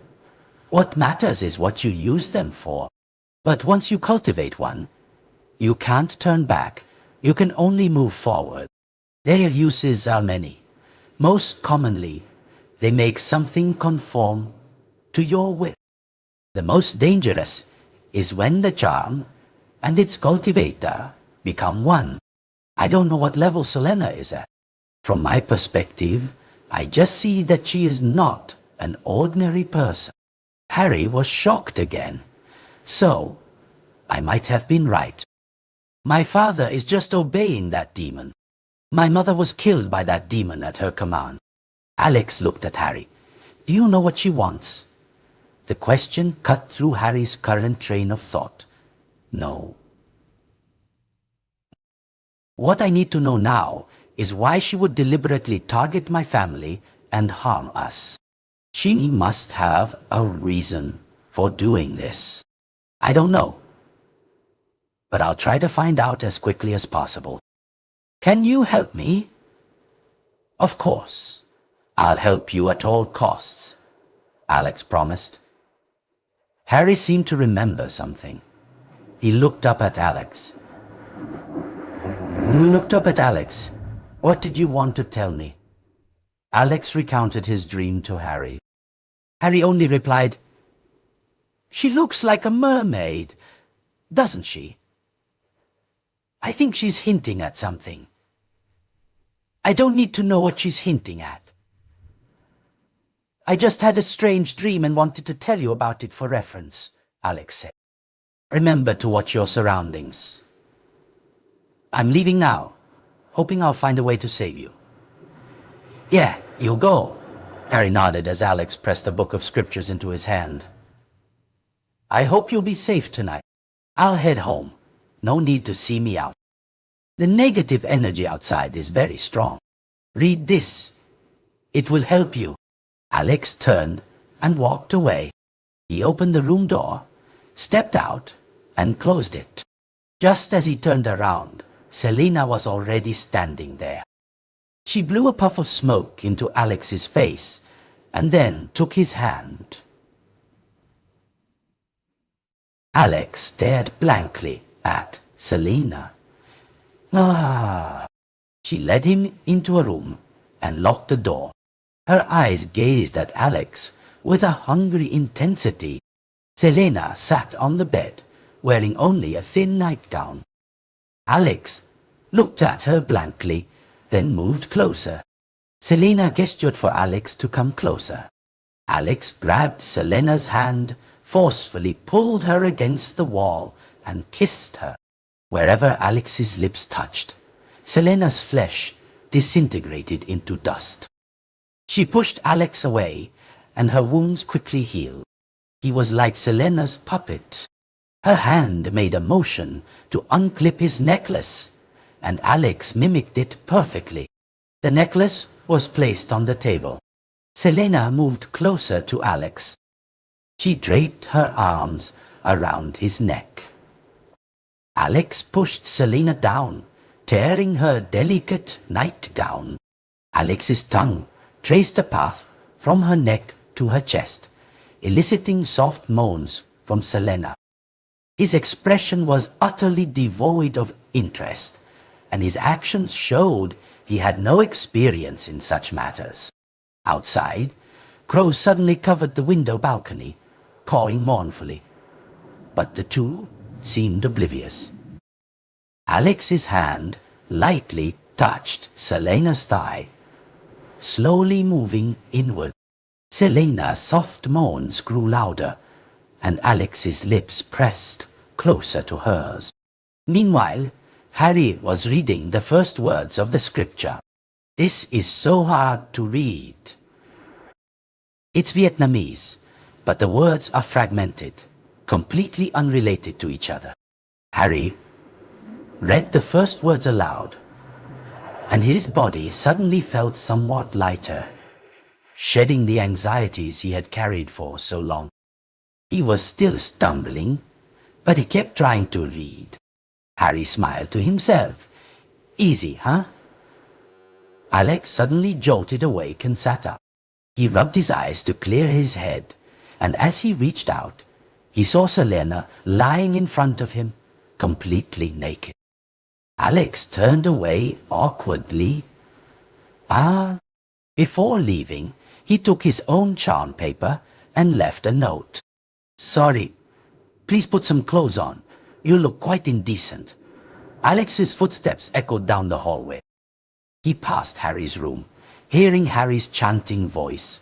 What matters is what you use them for. But once you cultivate one, you can't turn back. You can only move forward. Their uses are many. Most commonly, they make something conform to your will. The most dangerous is when the charm and its cultivator become one. I don't know what level Selena is at. From my perspective, I just see that she is not an ordinary person." Harry was shocked again. "So, I might have been right. My father is just obeying that demon. My mother was killed by that demon at her command." Alex looked at Harry. "Do you know what she wants?" The question cut through Harry's current train of thought. "No." "What I need to know now is why she would deliberately target my family and harm us. She must have a reason for doing this. I don't know, but I'll try to find out as quickly as possible. Can you help me?" Of course. I'll help you at all costs, Alex promised. Harry seemed to remember something. He looked up at Alex. What did you want to tell me? Alex recounted his dream to Harry. Harry only replied, "She looks like a mermaid, doesn't she? I think she's hinting at something. I don't need to know what she's hinting at. I just had a strange dream and wanted to tell you about it for reference," Alex said. "Remember to watch your surroundings. I'm leaving now, hoping I'll find a way to save you." "Yeah, you'll go," Harry nodded as Alex pressed a book of scriptures into his hand. "I hope you'll be safe tonight. I'll head home. No need to see me out. The negative energy outside is very strong. Read this. It will help you." Alex turned and walked away. He opened the room door, stepped out, and closed it. Just as he turned around, Selena was already standing there. She blew a puff of smoke into Alex's face and then took his hand. Alex stared blankly at Selena. She led him into a room and locked the door. Her eyes gazed at Alex with a hungry intensity. Selena sat on the bed, wearing only a thin nightgown. Alex looked at her blankly, then moved closer. Selena gestured for Alex to come closer. Alex grabbed Selena's hand, forcefully pulled her against the wall, and kissed her. Wherever Alex's lips touched, Selena's flesh disintegrated into dust. She pushed Alex away, and her wounds quickly healed. He was like Selena's puppet. Her hand made a motion to unclip his necklace, and Alex mimicked it perfectly. The necklace was placed on the table. Selena moved closer to Alex. She draped her arms around his neck. Alex pushed Selena down, tearing her delicate nightgown. Alex's tongue traced a path from her neck to her chest, eliciting soft moans from Selena. His expression was utterly devoid of interest, and his actions showed he had no experience in such matters. Outside, crows suddenly covered the window balcony, cawing mournfully. But the two seemed oblivious. Alex's hand lightly touched Selena's thigh, slowly moving inward. Selena's soft moans grew louder, and Alex's lips pressed closer to hers. Meanwhile, Harry was reading the first words of the scripture. This is so hard to read. It's Vietnamese, but the words are fragmented, completely unrelated to each other. Harry read the first words aloud, and his body suddenly felt somewhat lighter, shedding the anxieties he had carried for so long. He was still stumbling, but he kept trying to read. Harry smiled to himself. Easy, huh? Alex suddenly jolted awake and sat up. He rubbed his eyes to clear his head, and as he reached out, he saw Selena lying in front of him, completely naked. Alex turned away awkwardly. Before leaving, he took his own charm paper and left a note. "Sorry, please put some clothes on. You look quite indecent." Alex's footsteps echoed down the hallway. He passed Harry's room, hearing Harry's chanting voice,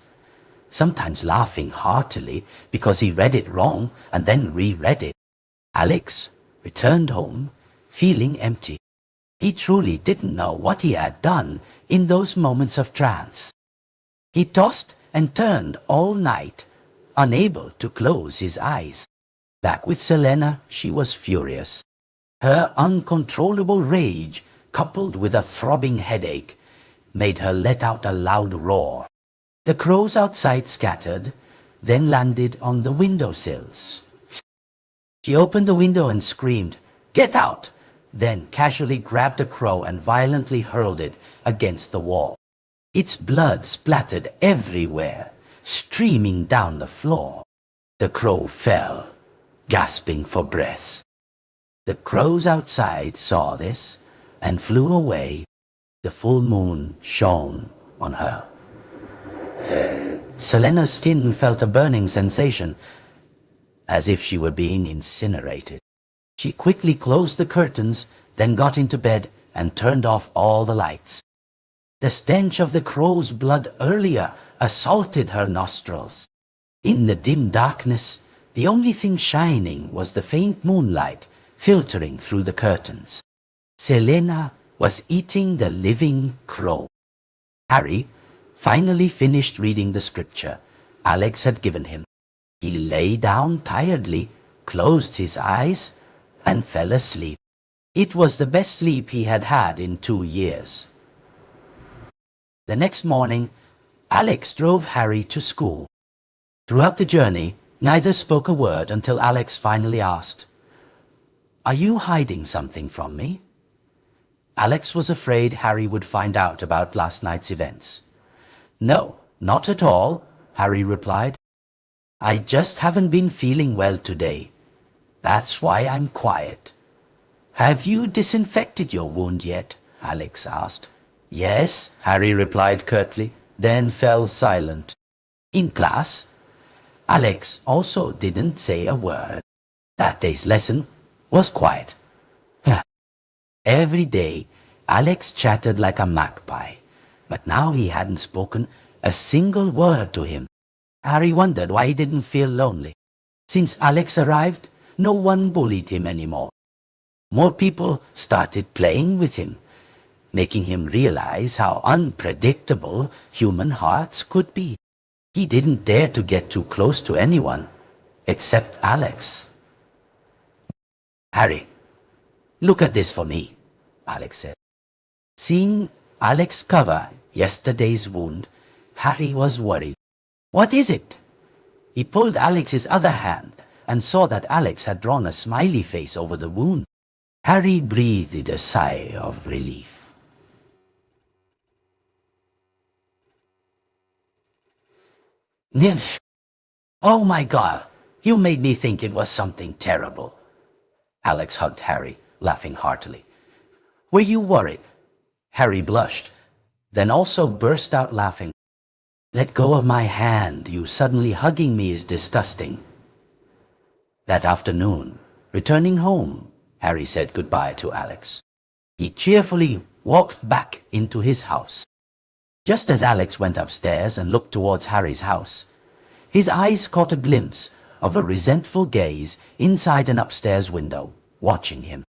sometimes laughing heartily because he read it wrong and then reread it. Alex returned home, feeling empty. He truly didn't know what he had done in those moments of trance. He tossed and turned all night, unable to close his eyes. Back with Selena, she was furious. Her uncontrollable rage, coupled with a throbbing headache, made her let out a loud roar. The crows outside scattered, then landed on the windowsills. She opened the window and screamed, "Get out!" then casually grabbed a crow and violently hurled it against the wall. Its blood splattered everywhere, streaming down the floor. The crow fell, gasping for breath. The crows outside saw this and flew away. The full moon shone on her. Selena's skin felt a burning sensation, as if she were being incinerated. She quickly closed the curtains, then got into bed and turned off all the lights. The stench of the crow's blood earlier assaulted her nostrils. In the dim darkness, the only thing shining was the faint moonlight filtering through the curtains. Selena was eating the living crow. Harry finally finished reading the scripture Alex had given him. He lay down tiredly, closed his eyes, and fell asleep. It was the best sleep he had had in 2 years. The next morning, Alex drove Harry to school. Throughout the journey, neither spoke a word until Alex finally asked, "Are you hiding something from me?" Alex was afraid Harry would find out about last night's events. "No, not at all," Harry replied. "I just haven't been feeling well today. That's why I'm quiet." "Have you disinfected your wound yet?" Alex asked. "Yes," Harry replied curtly, then fell silent. In class, Alex also didn't say a word. That day's lesson was quiet. Every day, Alex chattered like a magpie, but now he hadn't spoken a single word to him. Harry wondered why he didn't feel lonely. Since Alex arrived, no one bullied him anymore. More people started playing with him, making him realize how unpredictable human hearts could be. He didn't dare to get too close to anyone, except Alex. "Harry, look at this for me," Alex said. Seeing Alex cover yesterday's wound, Harry was worried. "What is it?" He pulled Alex's other hand and saw that Alex had drawn a smiley face over the wound. Harry breathed a sigh of relief. "Nilf! Oh my God! You made me think it was something terrible." Alex hugged Harry, laughing heartily. "Were you worried?" Harry blushed, then also burst out laughing. "Let go of my hand. You suddenly hugging me is disgusting." That afternoon, returning home, Harry said goodbye to Alex. He cheerfully walked back into his house. Just as Alex went upstairs and looked towards Harry's house, his eyes caught a glimpse of a resentful gaze inside an upstairs window, watching him.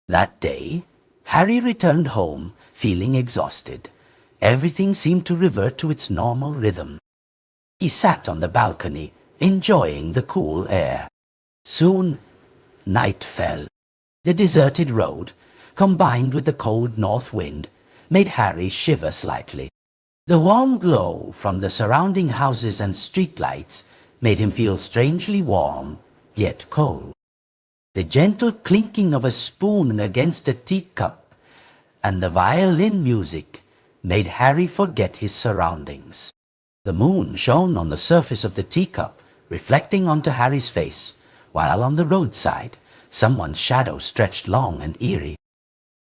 That day, Harry returned home feeling exhausted. Everything seemed to revert to its normal rhythm. He sat on the balcony, enjoying the cool air. Soon, night fell. The deserted road, combined with the cold north wind, made Harry shiver slightly. The warm glow from the surrounding houses and streetlights made him feel strangely warm, yet cold. The gentle clinking of a spoon against a teacup and the violin music made Harry forget his surroundings. The moon shone on the surface of the teacup, reflecting onto Harry's face, while on the roadside, someone's shadow stretched long and eerie.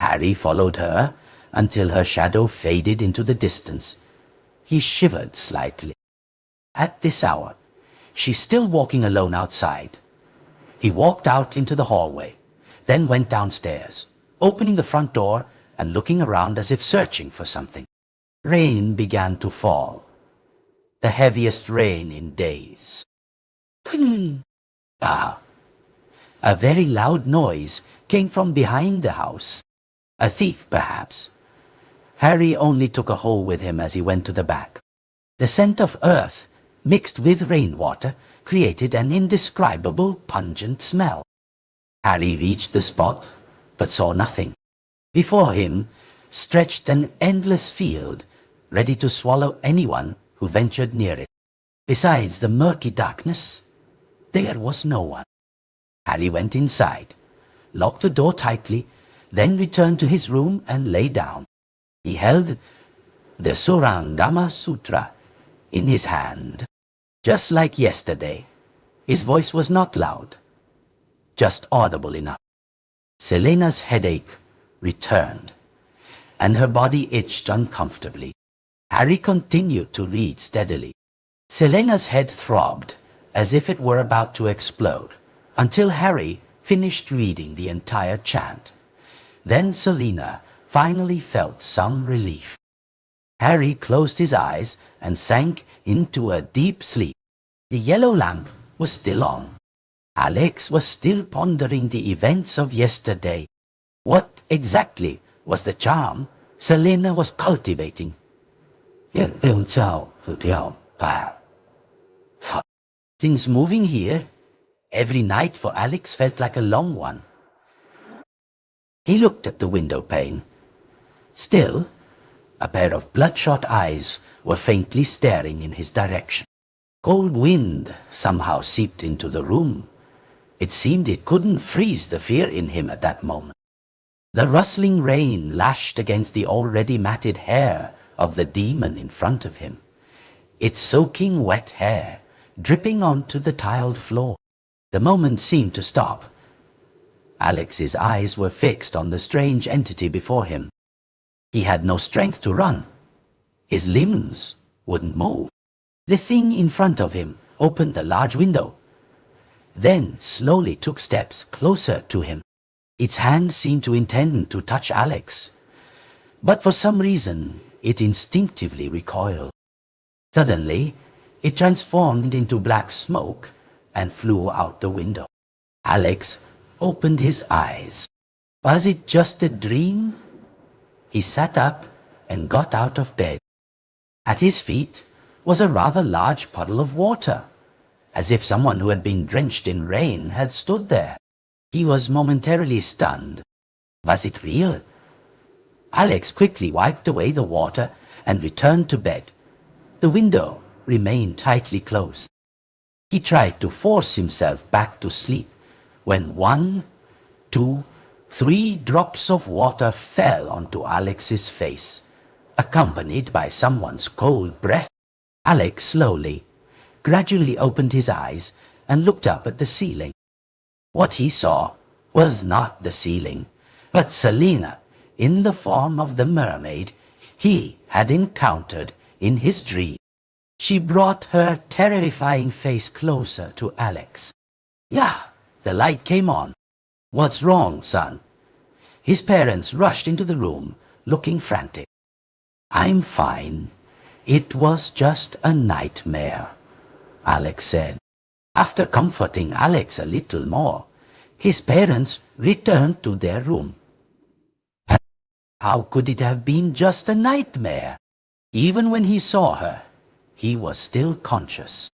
Harry followed her until her shadow faded into the distance. He shivered slightly. At this hour, she's still walking alone outside. He walked out into the hallway, then went downstairs, opening the front door and looking around as if searching for something. Rain began to fall. The heaviest rain in days. Ah! A very loud noise came from behind the house. A thief, perhaps. Harry only took a hoe with him as he went to the back. The scent of earth, mixed with rainwater, created an indescribable, pungent smell. Harry reached the spot, but saw nothing. Before him stretched an endless field, ready to swallow anyone who ventured near it. Besides the murky darkness, there was no one. Harry went inside, locked the door tightly, then returned to his room and lay down. He held the Surang Dhamma Sutra in his hand. Just like yesterday, his voice was not loud, just audible enough. Selena's headache returned, and her body itched uncomfortably. Harry continued to read steadily. Selena's head throbbed as if it were about to explode, until Harry finished reading the entire chant. Then Selena finally felt some relief. Harry closed his eyes and sank into a deep sleep. The yellow lamp was still on. Alex was still pondering the events of yesterday. What exactly was the charm Selena was cultivating? Since moving here, every night for Alex felt like a long one. He looked at the window pane. Still, a pair of bloodshot eyes were faintly staring in his direction. Cold wind somehow seeped into the room. It seemed it couldn't freeze the fear in him at that moment. The rustling rain lashed against the already matted hair of the demon in front of him, its soaking wet hair dripping onto the tiled floor. The moment seemed to stop. Alex's eyes were fixed on the strange entity before him. He had no strength to run. His limbs wouldn't move. The thing in front of him opened the large window, then slowly took steps closer to him. Its hand seemed to intend to touch Alex, but for some reason it instinctively recoiled. Suddenly, it transformed into black smoke and flew out the window. Alex opened his eyes. Was it just a dream? He sat up and got out of bed. At his feet was a rather large puddle of water, as if someone who had been drenched in rain had stood there. He was momentarily stunned. Was it real? Alex quickly wiped away the water and returned to bed. The window remained tightly closed. He tried to force himself back to sleep when 1, 2, 3 drops of water fell onto Alex's face, accompanied by someone's cold breath. Alex gradually opened his eyes and looked up at the ceiling. What he saw was not the ceiling, but Selena in the form of the mermaid he had encountered in his dream. She brought her terrifying face closer to Alex. Yeah, the light came on. What's wrong, son? His parents rushed into the room, looking frantic. I'm fine. It was just a nightmare, Alex said. After comforting Alex a little more, his parents returned to their room. How could it have been just a nightmare? Even when he saw her, he was still conscious.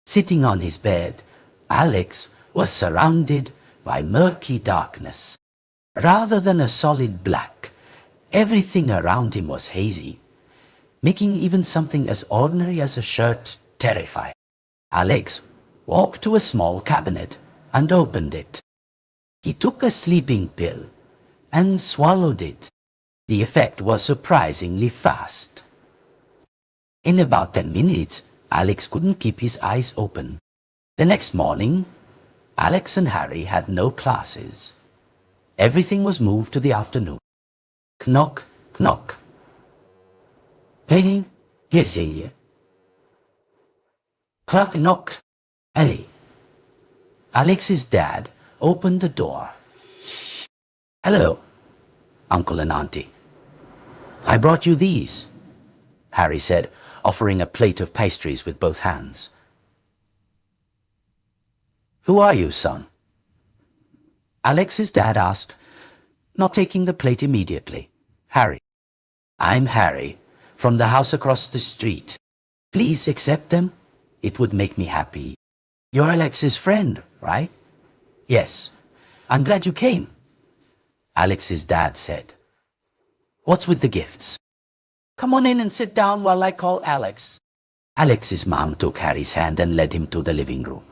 Sitting on his bed, Alex was surrounded by murky darkness. Rather than a solid black, everything around him was hazy, making even something as ordinary as a shirt terrifying. Alex walked to a small cabinet and opened it. He took a sleeping pill and swallowed it. The effect was surprisingly fast. In about 10 minutes, Alex couldn't keep his eyes open. The next morning, Alex and Harry had no classes. Everything was moved to the afternoon. Knock, knock. Painting, yes, here. Knock, knock. Ellie. Alex's dad opened the door. Hello, Uncle and Auntie. I brought you these, Harry said, offering a plate of pastries with both hands. Who are you, son? Alex's dad asked, not taking the plate immediately. Harry. I'm Harry, from the house across the street. Please accept them. It would make me happy. You're Alex's friend, right? Yes. I'm glad you came, Alex's dad said. What's with the gifts? Come on in and sit down while I call Alex. Alex's mom took Harry's hand and led him to the living room.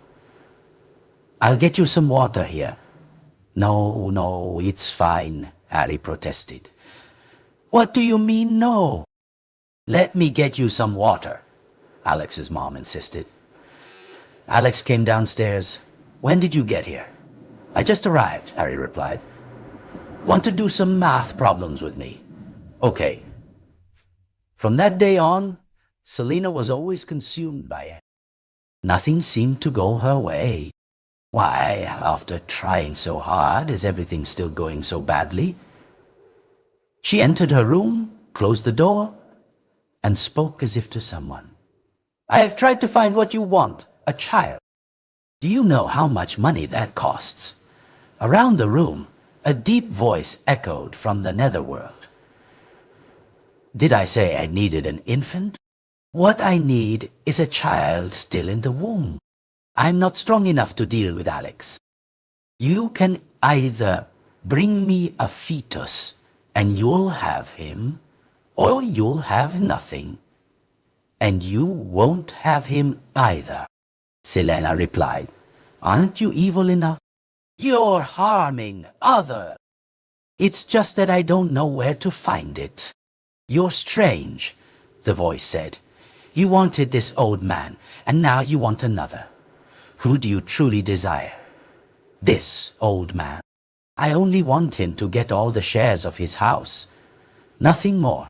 I'll get you some water here. No, it's fine, Harry protested. What do you mean, no? Let me get you some water, Alex's mom insisted. Alex came downstairs. When did you get here? I just arrived, Harry replied. Want to do some math problems with me? Okay. From that day on, Selena was always consumed by it. Nothing seemed to go her way. Why, after trying so hard, is everything still going so badly? She entered her room, closed the door, and spoke as if to someone. I have tried to find what you want, a child. Do you know how much money that costs? Around the room, a deep voice echoed from the netherworld. Did I say I needed an infant? What I need is a child still in the womb. I'm not strong enough to deal with Alex. You can either bring me a fetus and you'll have him, or you'll have nothing. And you won't have him either, Selena replied. Aren't you evil enough? You're harming others. It's just that I don't know where to find it. You're strange, the voice said. You wanted this old man, and now you want another. Who do you truly desire? This old man. I only want him to get all the shares of his house. Nothing more.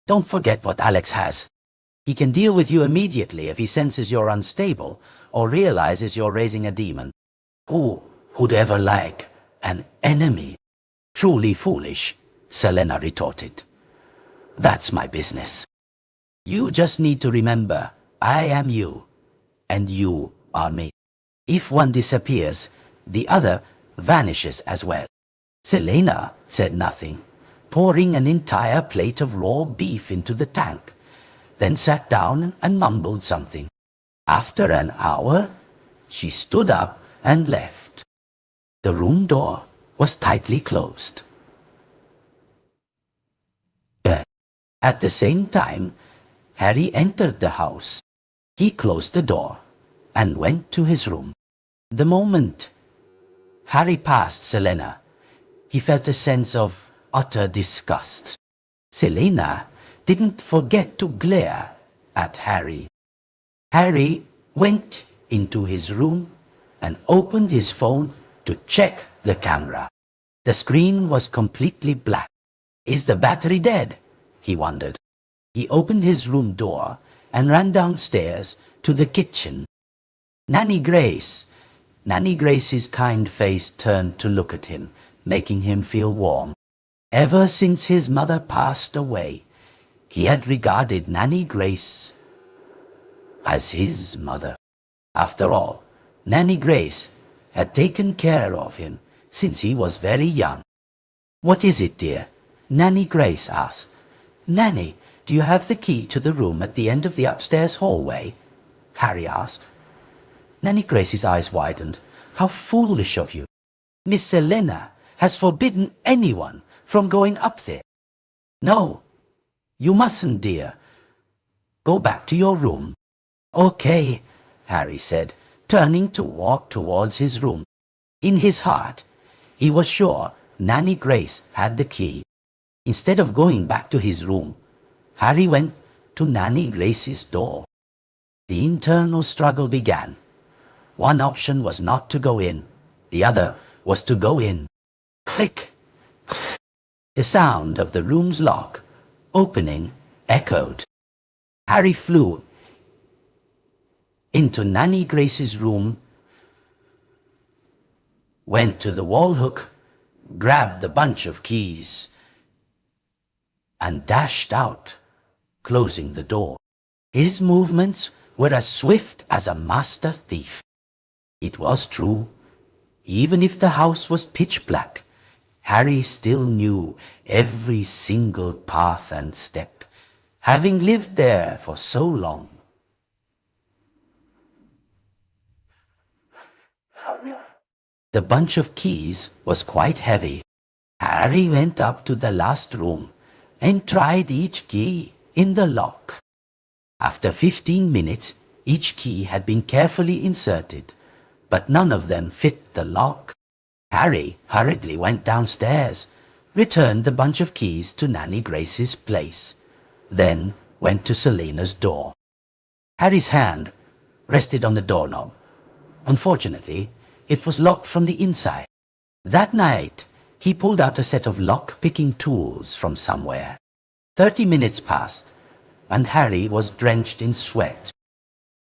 Don't forget what Alex has. He can deal with you immediately if he senses you're unstable or realizes you're raising a demon. Who would ever like an enemy? Truly foolish, Selena retorted. That's my business. You just need to remember, I am you, and you are me. If one disappears, the other vanishes as well. Selena said nothing, pouring an entire plate of raw beef into the tank, then sat down and mumbled something. After an hour, she stood up and left. The room door was tightly closed. At the same time, Harry entered the house. He closed the door and went to his room. The moment Harry passed Selena, he felt a sense of utter disgust. Selena didn't forget to glare at Harry. Harry went into his room and opened his phone to check the camera. The screen was completely black. Is the battery dead? He wondered. He opened his room door and ran downstairs to the kitchen. Nanny Grace. Nanny Grace's kind face turned to look at him, making him feel warm. Ever since his mother passed away, he had regarded Nanny Grace as his mother. After all, Nanny Grace had taken care of him since he was very young. What is it, dear? Nanny Grace asked. Nanny, do you have the key to the room at the end of the upstairs hallway? Harry asked. Nanny Grace's eyes widened. How foolish of you. Miss Selena has forbidden anyone from going up there. No, you mustn't, dear. Go back to your room. Okay, Harry said, turning to walk towards his room. In his heart, he was sure Nanny Grace had the key. Instead of going back to his room, Harry went to Nanny Grace's door. The internal struggle began. One option was not to go in. The other was to go in. Click! The sound of the room's lock opening echoed. Harry flew into Nanny Grace's room, went to the wall hook, grabbed the bunch of keys, and dashed out, closing the door. His movements were as swift as a master thief. It was true. Even if the house was pitch black, Harry still knew every single path and step, having lived there for so long. The bunch of keys was quite heavy. Harry went up to the last room and tried each key in the lock. After 15 minutes, each key had been carefully inserted, but none of them fit the lock. Harry hurriedly went downstairs, returned the bunch of keys to Nanny Grace's place, then went to Selena's door. Harry's hand rested on the doorknob. Unfortunately, it was locked from the inside. That night, he pulled out a set of lock-picking tools from somewhere. 30 minutes passed, and Harry was drenched in sweat.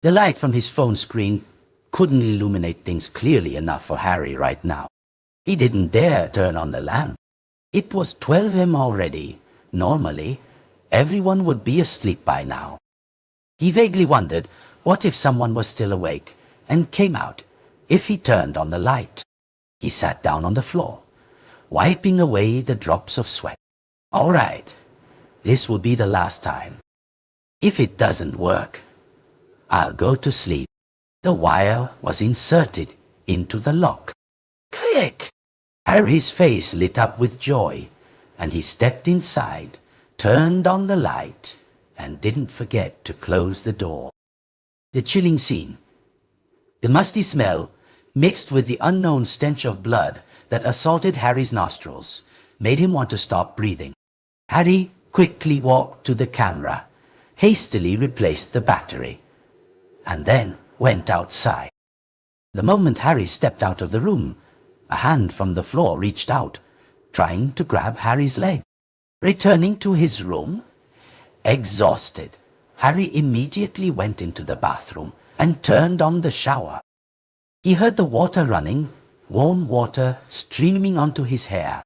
The light from his phone screen couldn't illuminate things clearly enough for Harry right now. He didn't dare turn on the lamp. It was 12 a.m. already. Normally, everyone would be asleep by now. He vaguely wondered what if someone was still awake and came out if he turned on the light. He sat down on the floor, wiping away the drops of sweat. All right, this will be the last time. If it doesn't work, I'll go to sleep. The wire was inserted into the lock. Click! Harry's face lit up with joy, and he stepped inside, turned on the light, and didn't forget to close the door. The chilling scene. The musty smell, mixed with the unknown stench of blood that assaulted Harry's nostrils, made him want to stop breathing. Harry quickly walked to the camera, hastily replaced the battery, and then went outside. The moment Harry stepped out of the room, a hand from the floor reached out, trying to grab Harry's leg. Returning to his room, exhausted, Harry immediately went into the bathroom and turned on the shower. He heard the water running, warm water streaming onto his hair.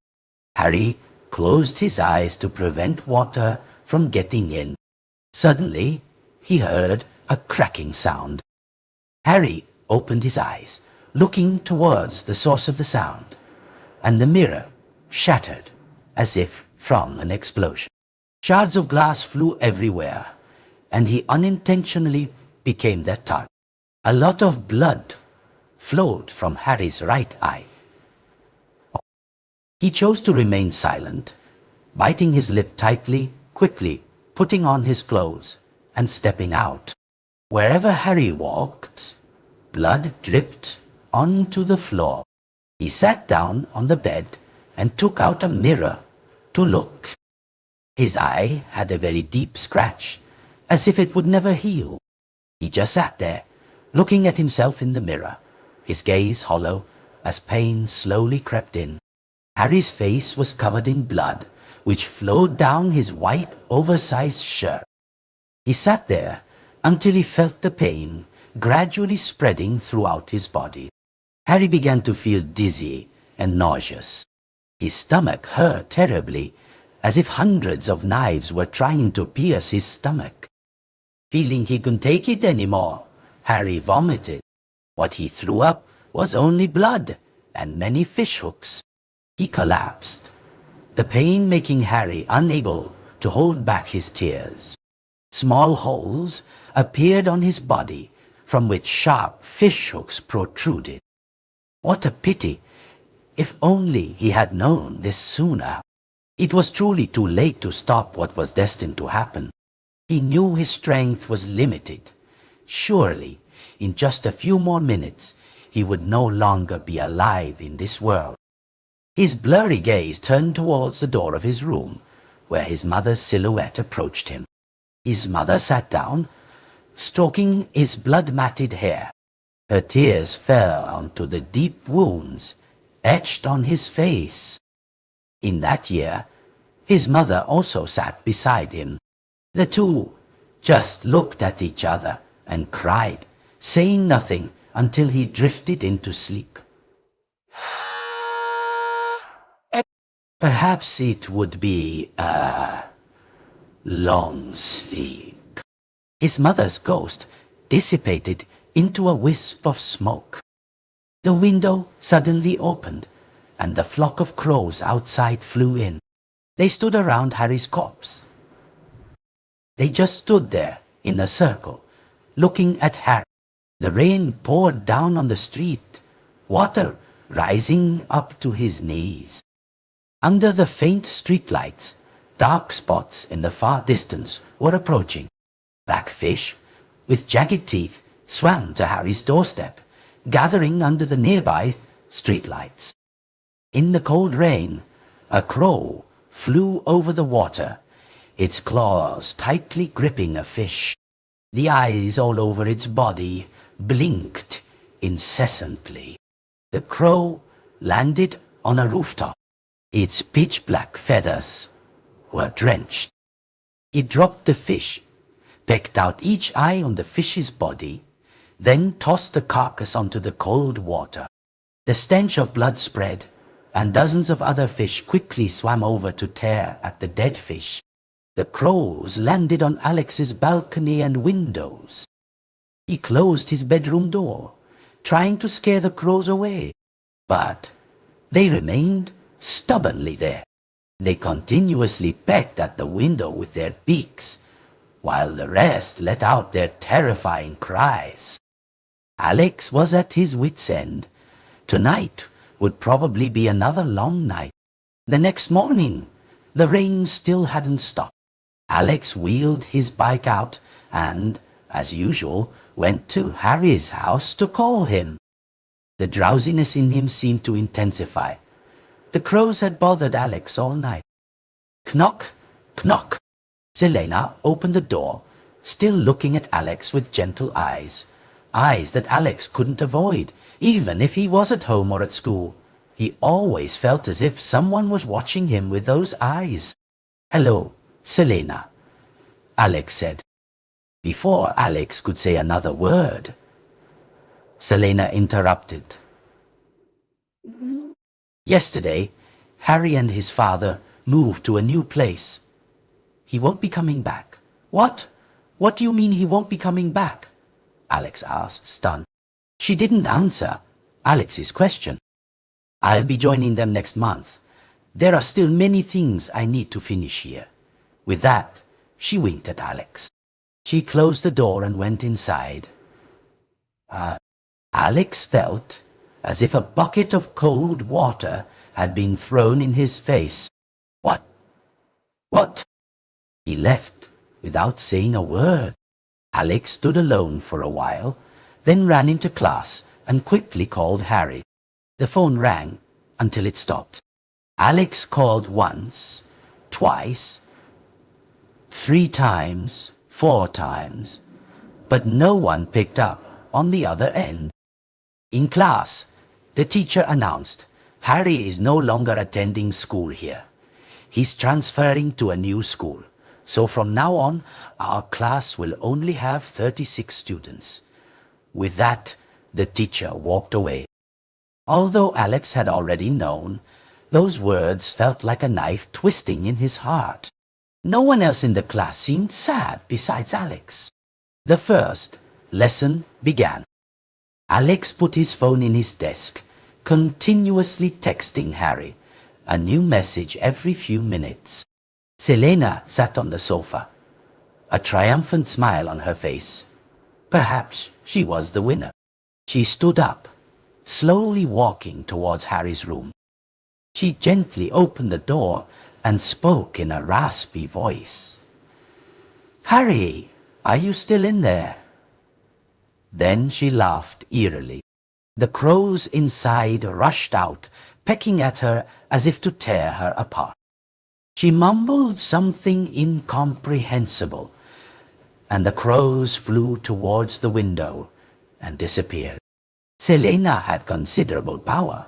Harry closed his eyes to prevent water from getting in. Suddenly, he heard a cracking sound. Harry opened his eyes, looking towards the source of the sound, and the mirror shattered as if from an explosion. Shards of glass flew everywhere, and he unintentionally became their target. A lot of blood flowed from Harry's right eye. He chose to remain silent, biting his lip tightly, quickly putting on his clothes and stepping out. Wherever Harry walked, blood dripped onto the floor. He sat down on the bed and took out a mirror to look. His eye had a very deep scratch, as if it would never heal. He just sat there, looking at himself in the mirror, his gaze hollow as pain slowly crept in. Harry's face was covered in blood, which flowed down his white, oversized shirt. He sat there until he felt the pain gradually spreading throughout his body. Harry began to feel dizzy and nauseous. His stomach hurt terribly, as if hundreds of knives were trying to pierce his stomach. Feeling he couldn't take it anymore, Harry vomited. What he threw up was only blood and many fishhooks. He collapsed, the pain making Harry unable to hold back his tears. Small holes appeared on his body, from which sharp fishhooks protruded. What a pity! If only he had known this sooner. It was truly too late to stop what was destined to happen. He knew his strength was limited. Surely, in just a few more minutes, he would no longer be alive in this world. His blurry gaze turned towards the door of his room, where his mother's silhouette approached him. His mother sat down, stroking his blood-matted hair. Her tears fell onto the deep wounds etched on his face. In that year, his mother also sat beside him. The two just looked at each other and cried, saying nothing until he drifted into sleep. Perhaps it would be a long sleep. His mother's ghost dissipated into a wisp of smoke. The window suddenly opened, and the flock of crows outside flew in. They stood around Harry's corpse. They just stood there in a circle, looking at Harry. The rain poured down on the street, water rising up to his knees. Under the faint streetlights, dark spots in the far distance were approaching. Black fish, with jagged teeth, swam to Harry's doorstep, gathering under the nearby streetlights. In the cold rain, a crow flew over the water, its claws tightly gripping a fish. The eyes all over its body blinked incessantly. The crow landed on a rooftop. Its pitch-black feathers were drenched. It dropped the fish, pecked out each eye on the fish's body, then tossed the carcass onto the cold water. The stench of blood spread, and dozens of other fish quickly swam over to tear at the dead fish. The crows landed on Alex's balcony and windows. He closed his bedroom door, trying to scare the crows away, but they remained stubbornly there. They continuously pecked at the window with their beaks, while the rest let out their terrifying cries. Alex was at his wits' end. Tonight would probably be another long night. The next morning, the rain still hadn't stopped. Alex wheeled his bike out and, as usual, went to Harry's house to call him. The drowsiness in him seemed to intensify. The crows had bothered Alex all night. Knock, knock. Selena opened the door, still looking at Alex with gentle eyes. Eyes that Alex couldn't avoid, even if he was at home or at school. He always felt as if someone was watching him with those eyes. "Hello, Selena," Alex said. Before Alex could say another word, Selena interrupted. "Yesterday, Harry and his father moved to a new place. He won't be coming back." "What? What do you mean he won't be coming back?" Alex asked, stunned. She didn't answer Alex's question. "I'll be joining them next month. There are still many things I need to finish here." With that, she winked at Alex. She closed the door and went inside. Alex felt as if a bucket of cold water had been thrown in his face. What? He left without saying a word. Alex stood alone for a while, then ran into class and quickly called Harry. The phone rang until it stopped. Alex called once, twice, 3 times, 4 times, but no one picked up on the other end. In class, the teacher announced, "Harry is no longer attending school here. He's transferring to a new school. So from now on, our class will only have 36 students." With that, the teacher walked away. Although Alex had already known, those words felt like a knife twisting in his heart. No one else in the class seemed sad besides Alex. The first lesson began. Alex put his phone in his desk, continuously texting Harry, a new message every few minutes. Selena sat on the sofa, a triumphant smile on her face. Perhaps she was the winner. She stood up, slowly walking towards Harry's room. She gently opened the door and spoke in a raspy voice. "Harry, are you still in there?" Then she laughed eerily. The crows inside rushed out, pecking at her as if to tear her apart. She mumbled something incomprehensible, and the crows flew towards the window and disappeared. Selena had considerable power,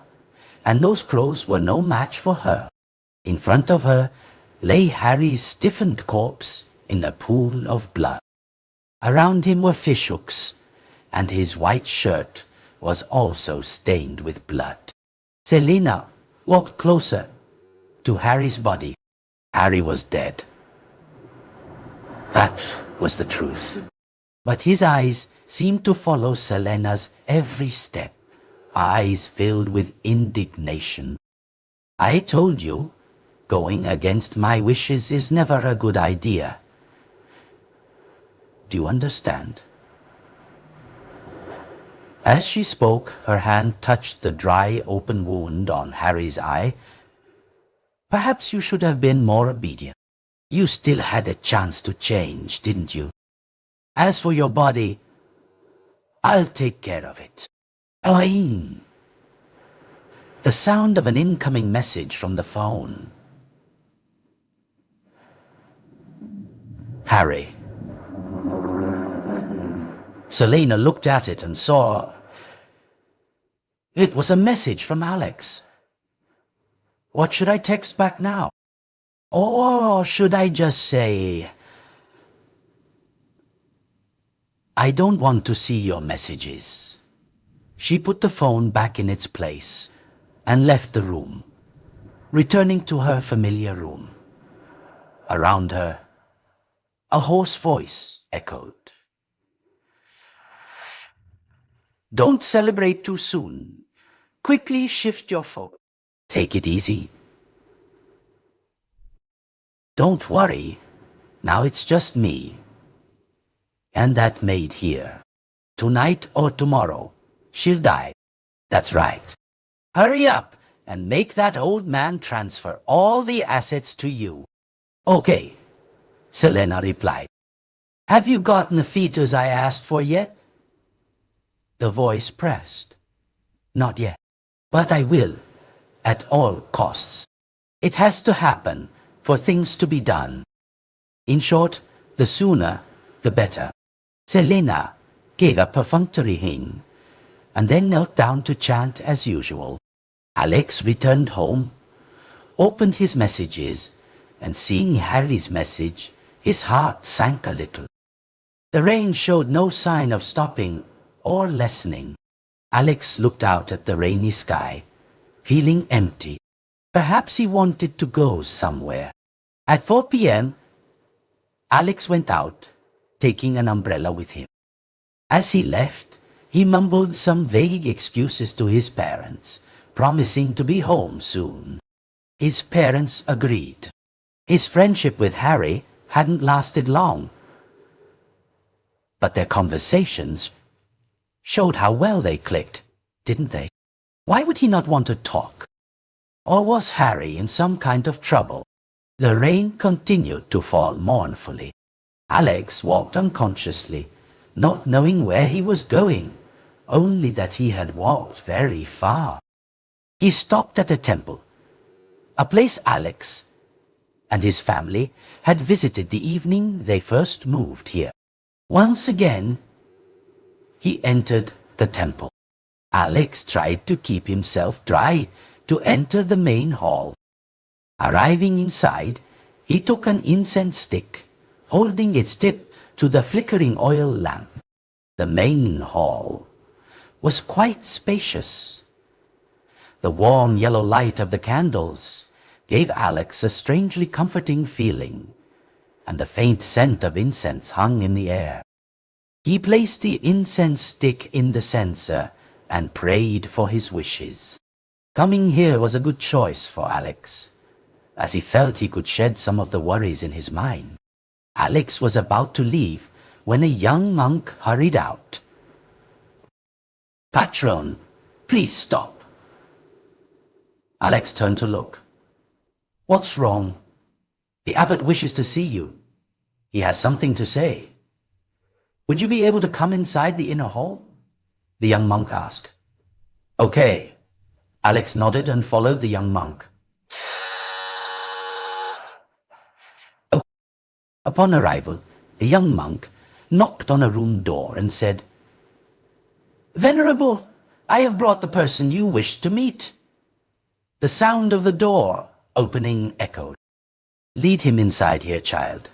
and those crows were no match for her. In front of her lay Harry's stiffened corpse in a pool of blood. Around him were fishhooks, and his white shirt was also stained with blood. Selena walked closer to Harry's body. Harry was dead. That was the truth. But his eyes seemed to follow Selena's every step, eyes filled with indignation. "I told you, going against my wishes is never a good idea. Do you understand?" As she spoke, her hand touched the dry, open wound on Harry's eye. "Perhaps you should have been more obedient. You still had a chance to change, didn't you? As for your body, I'll take care of it." Oing! The sound of an incoming message from the phone. Harry. Selena looked at it and saw it was a message from Alex. What should I text back now? Or should I just say, I don't want to see your messages. She put the phone back in its place and left the room, returning to her familiar room. Around her, a hoarse voice echoed. Don't celebrate too soon. Quickly shift your focus. Take it easy. Don't worry. Now it's just me. And that maid here. Tonight or tomorrow, she'll die. That's right. Hurry up and make that old man transfer all the assets to you. Okay, Selena replied. Have you gotten the fetus I asked for yet? The voice pressed. Not yet. But I will, at all costs. It has to happen for things to be done. In short, the sooner, the better. Selena gave a perfunctory hing, and then knelt down to chant as usual. Alex returned home, opened his messages, and seeing Harry's message, his heart sank a little. The rain showed no sign of stopping or lessening. Alex looked out at the rainy sky, feeling empty. Perhaps he wanted to go somewhere. At 4 p.m., Alex went out, taking an umbrella with him. As he left, he mumbled some vague excuses to his parents, promising to be home soon. His parents agreed. His friendship with Harry hadn't lasted long, but their conversations showed how well they clicked, didn't they? Why would he not want to talk? Or was Harry in some kind of trouble? The rain continued to fall mournfully. Alex walked unconsciously, not knowing where he was going, only that he had walked very far. He stopped at a temple, a place Alex and his family had visited the evening they first moved here. Once again, he entered the temple. Alex tried to keep himself dry to enter the main hall. Arriving inside, he took an incense stick, holding its tip to the flickering oil lamp. The main hall was quite spacious. The warm yellow light of the candles gave Alex a strangely comforting feeling, and the faint scent of incense hung in the air. He placed the incense stick in the censer and prayed for his wishes. Coming here was a good choice for Alex, as he felt he could shed some of the worries in his mind. Alex was about to leave when a young monk hurried out. Patron, please stop. Alex turned to look. What's wrong? The abbot wishes to see you. He has something to say. Would you be able to come inside the inner hall? The young monk asked. Okay. Alex nodded and followed the young monk. Upon arrival, the young monk knocked on a room door and said, Venerable, I have brought the person you wish to meet. The sound of the door opening echoed. Lead him inside here, child.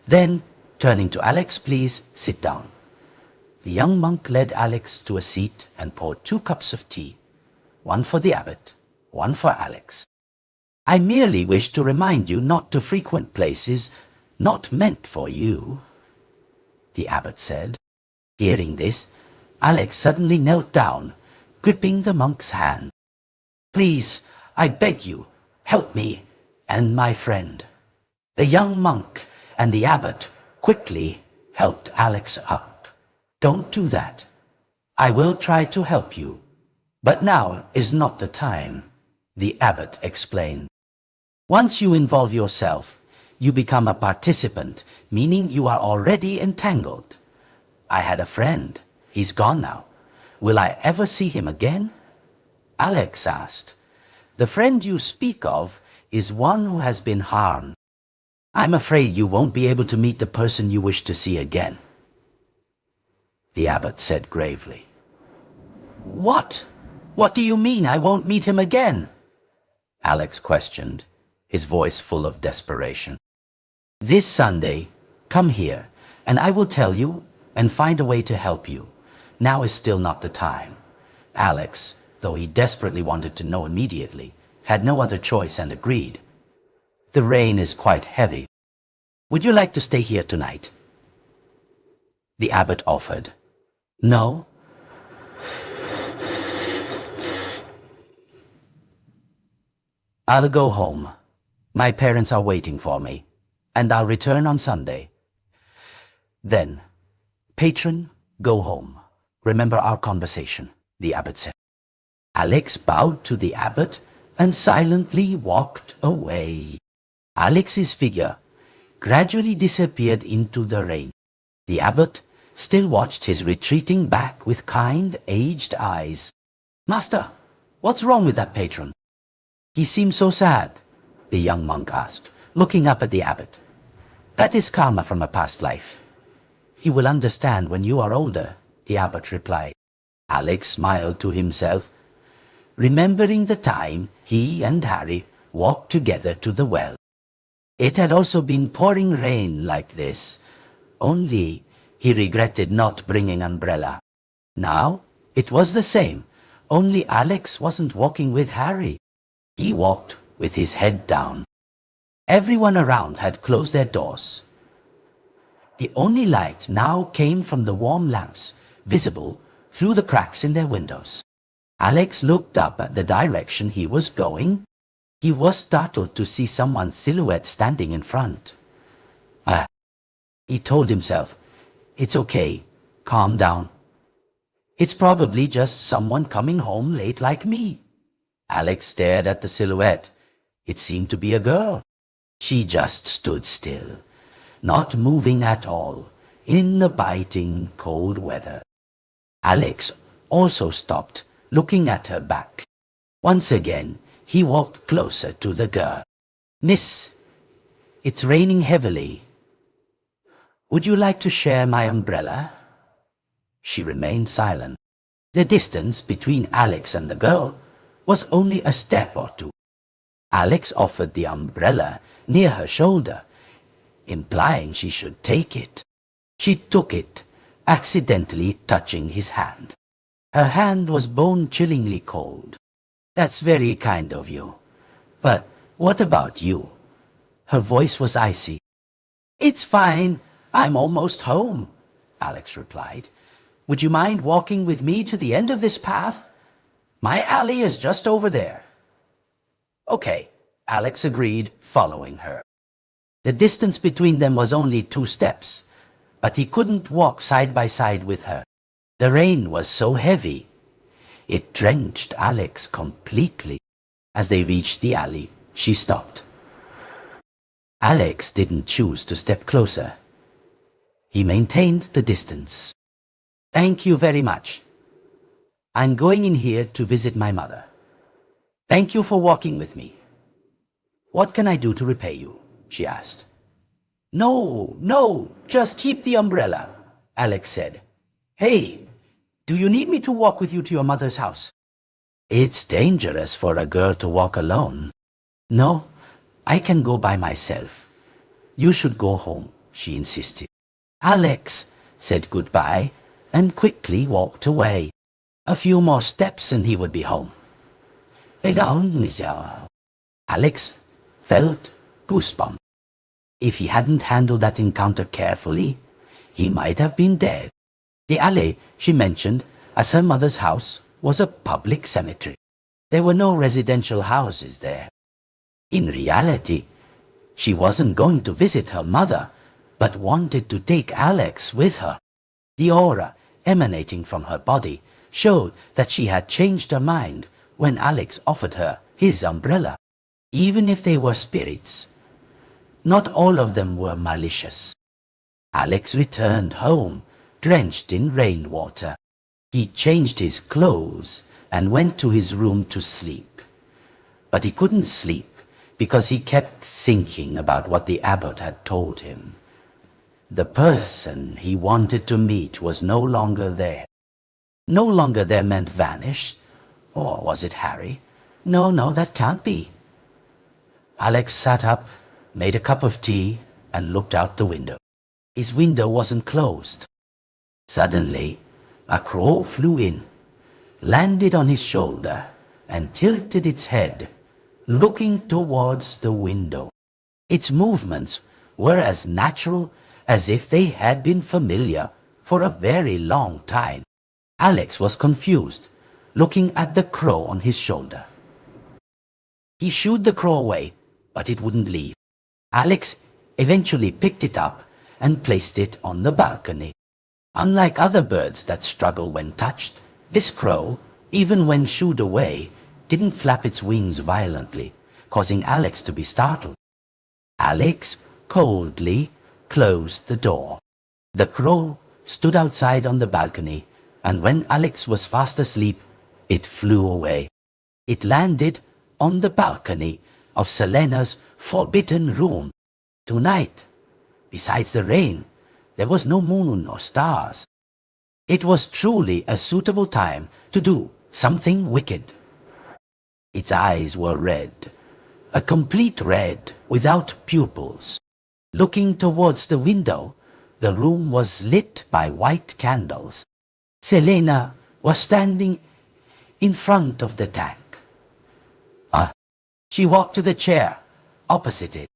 Then, turning to Alex, please sit down. The young monk led Alex to a seat and poured 2 cups of tea, one for the abbot, one for Alex. I merely wish to remind you not to frequent places not meant for you, the abbot said. Hearing this, Alex suddenly knelt down, gripping the monk's hand. Please, I beg you, help me and my friend. The young monk and the abbot quickly helped Alex up. Don't do that. I will try to help you, but now is not the time, the abbot explained. Once you involve yourself, you become a participant, meaning you are already entangled. I had a friend. He's gone now. Will I ever see him again? Alex asked. The friend you speak of is one who has been harmed. I'm afraid you won't be able to meet the person you wish to see again, the abbot said gravely. What? What do you mean I won't meet him again? Alex questioned, his voice full of desperation. This Sunday, come here, and I will tell you and find a way to help you. Now is still not the time. Alex, though he desperately wanted to know immediately, had no other choice and agreed. The rain is quite heavy. Would you like to stay here tonight? The abbot offered. No? I'll go home. My parents are waiting for me, and I'll return on Sunday. Then, patron, go home. Remember our conversation, the abbot said. Alex bowed to the abbot and silently walked away. Alex's figure gradually disappeared into the rain. The abbot still watched his retreating back with kind, aged eyes. Master, what's wrong with that patron? He seems so sad, the young monk asked, looking up at the abbot. That is karma from a past life. He will understand when you are older, the abbot replied. Alex smiled to himself, remembering the time he and Harry walked together to the well. It had also been pouring rain like this, only he regretted not bringing an umbrella. Now it was the same, only Alex wasn't walking with Harry. He walked with his head down. Everyone around had closed their doors. The only light now came from the warm lamps, visible through the cracks in their windows. Alex looked up at the direction he was going. He was startled to see someone's silhouette standing in front. He told himself, it's okay, calm down. It's probably just someone coming home late like me. Alex stared at the silhouette. It seemed to be a girl. She just stood still, not moving at all, in the biting cold weather. Alex also stopped, looking at her back. Once again, he walked closer to the girl. Miss, it's raining heavily. Would you like to share my umbrella? She remained silent. The distance between Alex and the girl was only a step or two. Alex offered the umbrella near her shoulder, implying she should take it. She took it, accidentally touching his hand. Her hand was bone-chillingly cold. That's very kind of you. But what about you? Her voice was icy. It's fine. I'm almost home, Alex replied. Would you mind walking with me to the end of this path? My alley is just over there. Okay, Alex agreed, following her. The distance between them was only 2 steps, but he couldn't walk side by side with her. The rain was so heavy, it drenched Alex completely. As they reached the alley, she stopped. Alex didn't choose to step closer. He maintained the distance. Thank you very much. I'm going in here to visit my mother. Thank you for walking with me. What can I do to repay you? She asked. No, just keep the umbrella, Alex said. Hey, do you need me to walk with you to your mother's house? It's dangerous for a girl to walk alone. No, I can go by myself. You should go home, she insisted. Alex said goodbye and quickly walked away. A few more steps and he would be home. Alex felt goosebumps. If he hadn't handled that encounter carefully, he might have been dead. The alley she mentioned as her mother's house was a public cemetery. There were no residential houses there. In reality, she wasn't going to visit her mother, but wanted to take Alex with her. The aura emanating from her body showed that she had changed her mind when Alex offered her his umbrella. Even if they were spirits, not all of them were malicious. Alex returned home, drenched in rainwater. He changed his clothes and went to his room to sleep. But he couldn't sleep because he kept thinking about what the abbot had told him. The person he wanted to meet was no longer there. No longer there meant vanished. Or was it Harry? No, that can't be. Alex sat up, made a cup of tea, and looked out the window. His window wasn't closed. Suddenly, a crow flew in, landed on his shoulder, and tilted its head, looking towards the window. Its movements were as natural as if they had been familiar for a very long time. Alex was confused, looking at the crow on his shoulder. He shooed the crow away, but it wouldn't leave. Alex eventually picked it up and placed it on the balcony. Unlike other birds that struggle when touched, this crow, even when shooed away, didn't flap its wings violently, causing Alex to be startled. Alex coldly closed the door. The crow stood outside on the balcony, and when Alex was fast asleep, it flew away. It landed on the balcony of Selena's forbidden room. Tonight, besides the rain, there was no moon or stars. It was truly a suitable time to do something wicked. Its eyes were red, a complete red without pupils. Looking towards the window, the room was lit by white candles. Selena was standing in front of the tank. She walked to the chair opposite it.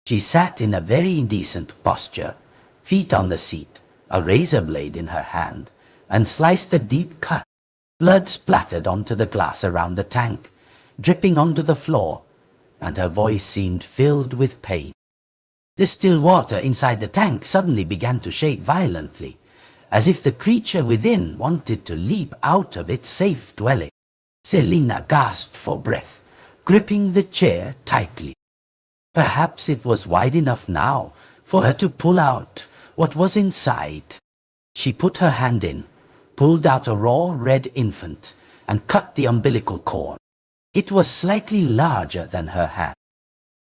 She sat in a very indecent posture, feet on the seat, a razor blade in her hand, and sliced a deep cut. Blood splattered onto the glass around the tank, dripping onto the floor, and her voice seemed filled with pain. The still water inside the tank suddenly began to shake violently, as if the creature within wanted to leap out of its safe dwelling. Selena gasped for breath, gripping the chair tightly. Perhaps it was wide enough now for her to pull out what was inside. She put her hand in, pulled out a raw red infant, and cut the umbilical cord. It was slightly larger than her hand.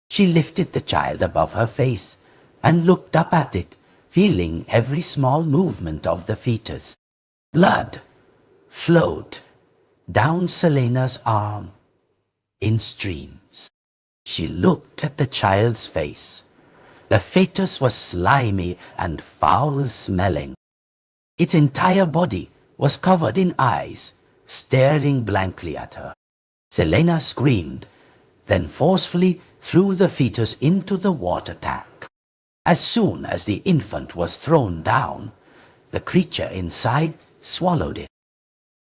She lifted the child above her face and looked up at it, feeling every small movement of the fetus. Blood flowed down Selena's arm in streams. She looked at the child's face. The fetus was slimy and foul-smelling. Its entire body was covered in eyes, staring blankly at her. Selena screamed, then forcefully threw the fetus into the water tank. As soon as the infant was thrown down, the creature inside swallowed it.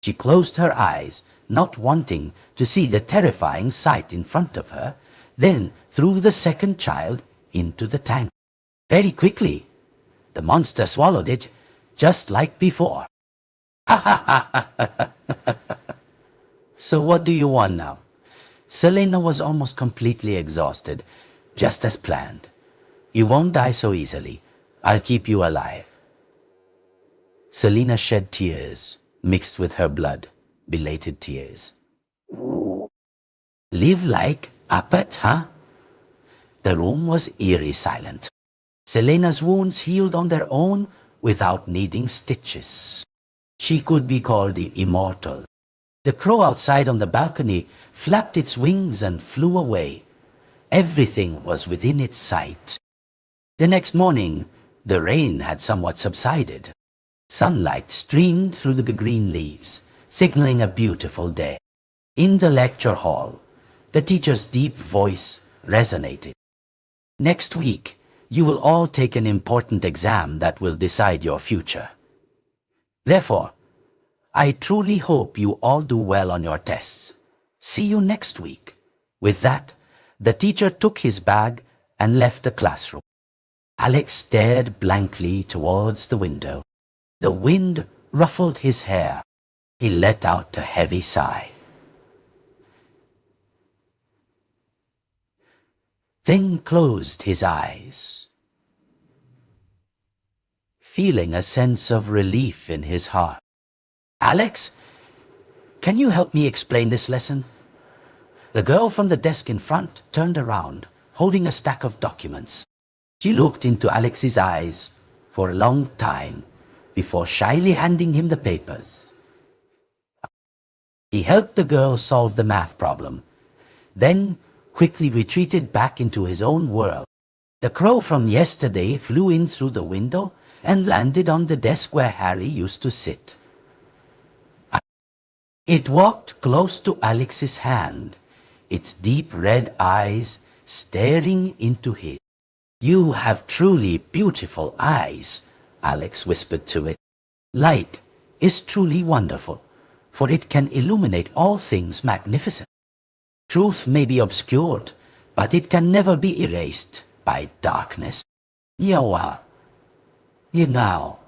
She closed her eyes, not wanting to see the terrifying sight in front of her, then threw the second child into the tank. Very quickly, the monster swallowed it, just like before. Ha ha ha! So what do you want now? Selena was almost completely exhausted, just as planned. You won't die so easily. I'll keep you alive. Selena shed tears, mixed with her blood, belated tears. Live like Abbott, huh? The room was eerie silent. Selena's wounds healed on their own without needing stitches. She could be called the immortal. The crow outside on the balcony flapped its wings and flew away. Everything was within its sight. The next morning, the rain had somewhat subsided. Sunlight streamed through the green leaves, signaling a beautiful day. In the lecture hall, the teacher's deep voice resonated. Next week, you will all take an important exam that will decide your future. Therefore, I truly hope you all do well on your tests. See you next week. With that, the teacher took his bag and left the classroom. Alex stared blankly towards the window. The wind ruffled his hair. He let out a heavy sigh. Then closed his eyes, feeling a sense of relief in his heart. Alex, can you help me explain this lesson? The girl from the desk in front turned around, holding a stack of documents. She looked into Alex's eyes for a long time before shyly handing him the papers. He helped the girl solve the math problem, then quickly retreated back into his own world. The crow from yesterday flew in through the window and landed on the desk where Harry used to sit. It walked close to Alex's hand, its deep red eyes staring into his. "You have truly beautiful eyes," Alex whispered to it. "Light is truly wonderful, for it can illuminate all things magnificent. Truth may be obscured, but it can never be erased by darkness. You now